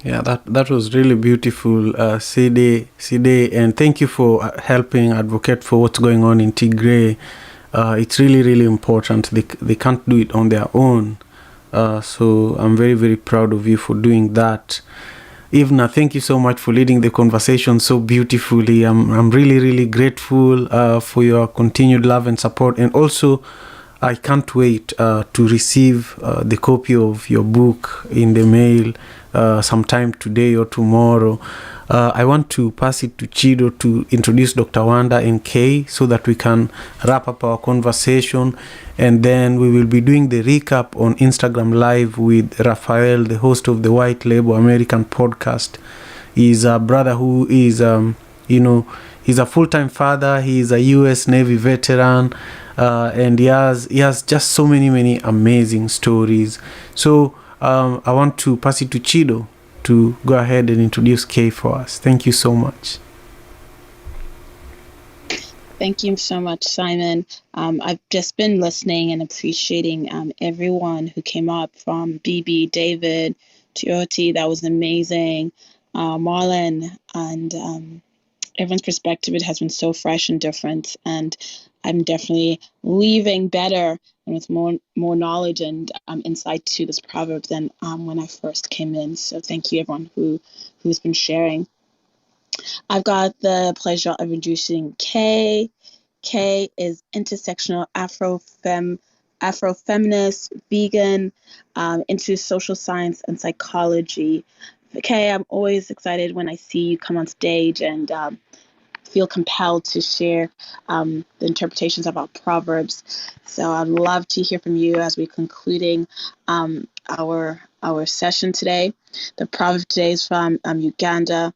Yeah, that was really beautiful, Side, and thank you for helping advocate for what's going on in Tigray. It's really, really important. They can't do it on their own. So I'm very, very proud of you for doing that. Ivna, thank you so much for leading the conversation so beautifully. I'm really, really grateful for your continued love and support, and also I can't wait to receive the copy of your book in the mail sometime today or tomorrow. I want to pass it to Chido to introduce Dr. Wanda and Kay so that we can wrap up our conversation, and then we will be doing the recap on Instagram Live with Raphael, the host of the White Label American podcast. He's a brother who is, he's a full-time father. He is a U.S. Navy veteran, and he has just so many amazing stories. So I want to pass it to Chido to go ahead and introduce Kay for us. Thank you so much. Thank you so much, Simon. I've just been listening and appreciating everyone who came up, from BB, David, Tioti. That was amazing. Marlon, and everyone's perspective. It has been so fresh and different, and I'm definitely leaving better and with more knowledge and insight to this proverb than when I first came in. So thank you, everyone who's been sharing. I've got the pleasure of introducing Kay. Kay is intersectional Afrofeminist, vegan, into social science and psychology. Kay, I'm always excited when I see you come on stage and feel compelled to share the interpretations of our proverbs. So I'd love to hear from you as we're concluding our session today. The proverb today is from Uganda.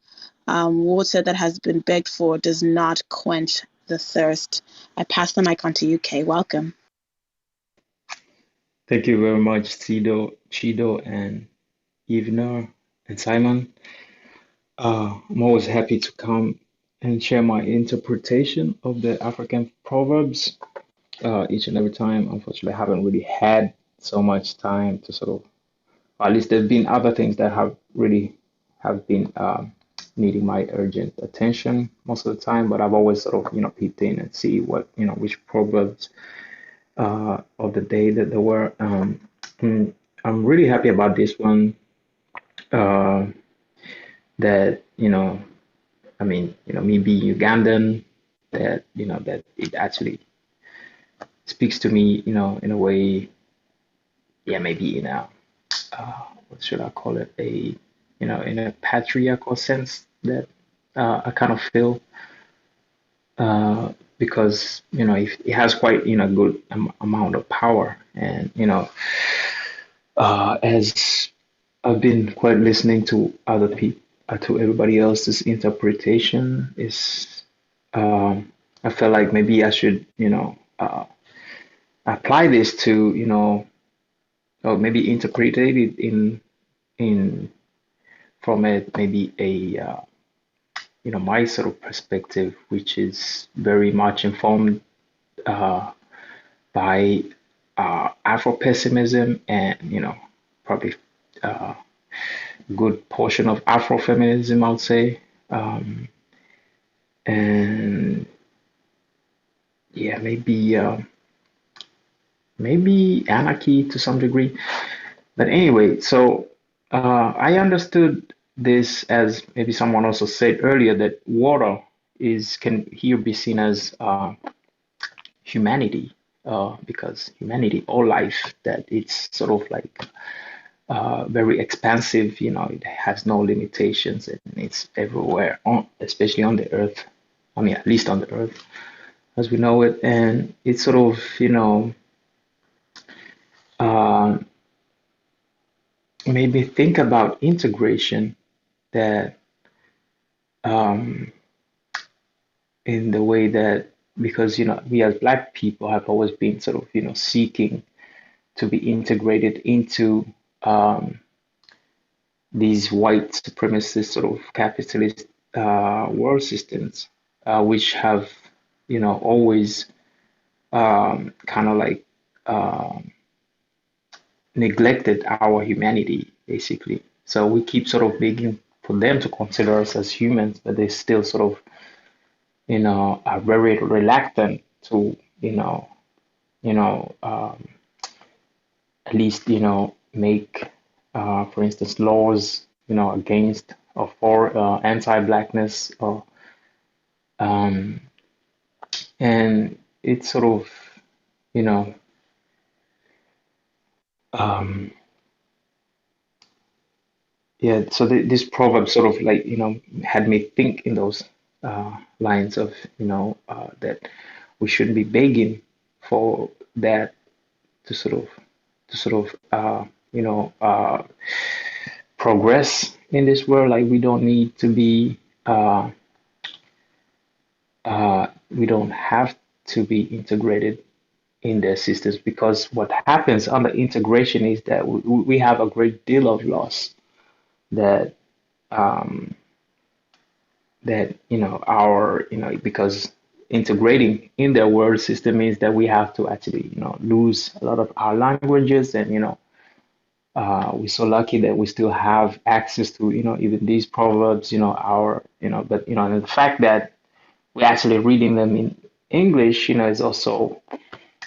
Water that has been begged for does not quench the thirst. I pass the mic on to you, Kay. Welcome. Thank you very much, Chido, and Ivna, and Simon. I'm always happy to come and share my interpretation of the African proverbs each and every time. Unfortunately, I haven't really had so much time to or at least there's been other things that have been needing my urgent attention most of the time. But I've always peeped in and see what which proverbs of the day that there were. I'm really happy about this one. That me being Ugandan, that that it actually speaks to me, in a way, maybe in a what should I call it, in a patriarchal sense that I kind of feel, because it has quite good amount of power, and as I've been quite listening to other people, to everybody else's interpretation, is I feel like maybe I should apply this to or maybe interpret it in from maybe a my sort of perspective, which is very much informed by Afro-pessimism, and probably a good portion of Afro-feminism, I would say, and maybe anarchy to some degree. But anyway, so I understood this as, maybe someone also said earlier, that water can here be seen as humanity, because humanity, all life, that it's sort of like very expansive. It has no limitations, and it's everywhere, especially on the earth. I mean, at least on the earth as we know it, and it's sort of made me think about integration, that in the way that, because we as Black people have always been sort of seeking to be integrated into these white supremacist sort of capitalist world systems, which have, always kind of like neglected our humanity, basically. So we keep sort of begging for them to consider us as humans, but they still sort of, are very reluctant to, at least, make, for instance, laws, against or for anti-blackness, or and it's sort of, you know, um, yeah. So this proverb sort of like, had me think in those lines of, that we shouldn't be begging for that to sort of progress in this world. Like we don't need to be we don't have to be integrated in their systems, because what happens under integration is that we have a great deal of loss that um, that our because integrating in their world system means that we have to actually lose a lot of our languages, and we're so lucky that we still have access to even these proverbs, our but and the fact that we're actually reading them in English, is also,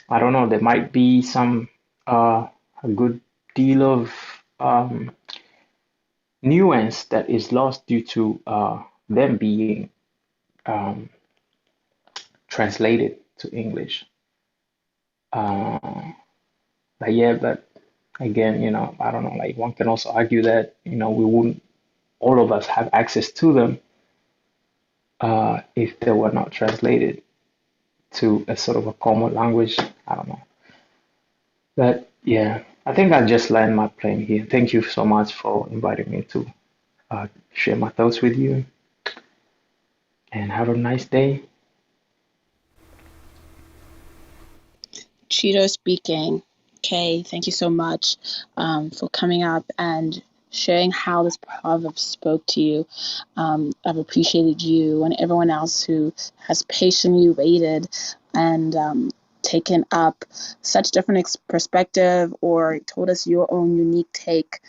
I don't know, there might be some a good deal of nuance that is lost due to them being um, translated to English. But yeah, but again, I don't know, like one can also argue that, we wouldn't, all of us have access to them if they were not translated to a sort of a common language. I don't know. But yeah, I think I'll just land my plane here. Thank you so much for inviting me to share my thoughts with you, and have a nice day. Cheeto speaking. Kay, thank you so much for coming up and sharing how this proverb spoke to you. I've appreciated you and everyone else who has patiently waited and taken up such different perspective or told us your own unique take.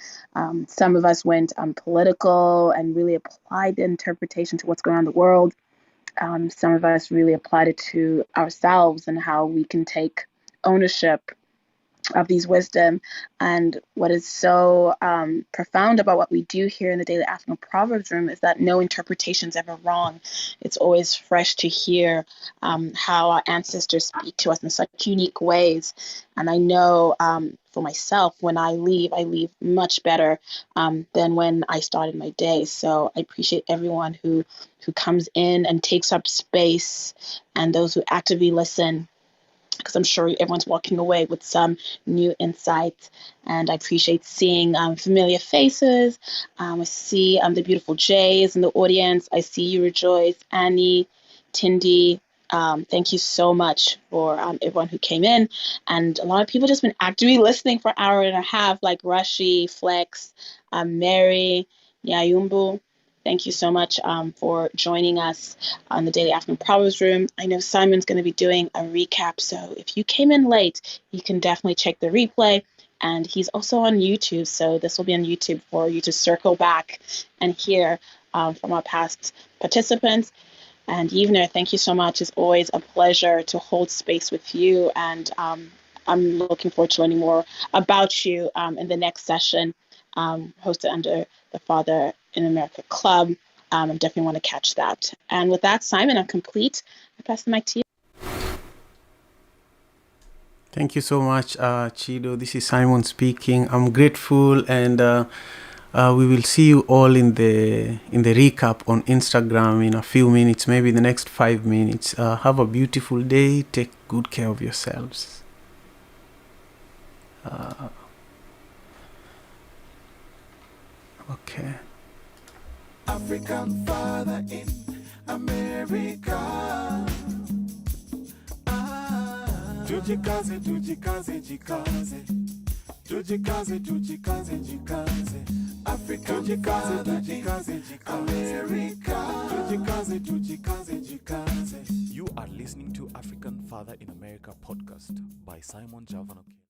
Some of us went political and really applied the interpretation to what's going on in the world. Some of us really applied it to ourselves and how we can take ownership of these wisdom. And what is so profound about what we do here in the Daily African Proverbs Room is that no interpretation is ever wrong. It's always fresh to hear how our ancestors speak to us in such unique ways. And I know for myself, when I leave much better than when I started my day. So I appreciate everyone who comes in and takes up space, and those who actively listen, because I'm sure everyone's walking away with some new insights. And I appreciate seeing familiar faces. I see the beautiful Jays in the audience. I see you, Rejoice, Annie, Tindy. Thank you so much for everyone who came in. And a lot of people just been actively listening for an hour and a half, like Rashi, Flex, Mary, Nyayumbu. Thank you so much for joining us on the Daily African Proverbs Room. I know Simon's going to be doing a recap, so if you came in late, you can definitely check the replay. And he's also on YouTube, so this will be on YouTube for you to circle back and hear from our past participants. And Yvner, thank you so much. It's always a pleasure to hold space with you, and I'm looking forward to learning more about you in the next session hosted under the Father in America Club. I definitely want to catch that. And with that, Simon, I'm complete. I pass the mic to you. Thank you so much, Chido. This is Simon speaking. I'm grateful, and we will see you all in the recap on Instagram in a few minutes, maybe the next 5 minutes. Have a beautiful day. Take good care of yourselves. Okay. African Father in America. Tujikaze, tujikaze, jikaze. Tujikaze, tujikaze, jikaze. African father in America. Tujikaze, tujikaze, jikaze. You are listening to African Father in America podcast by Simon Javanok.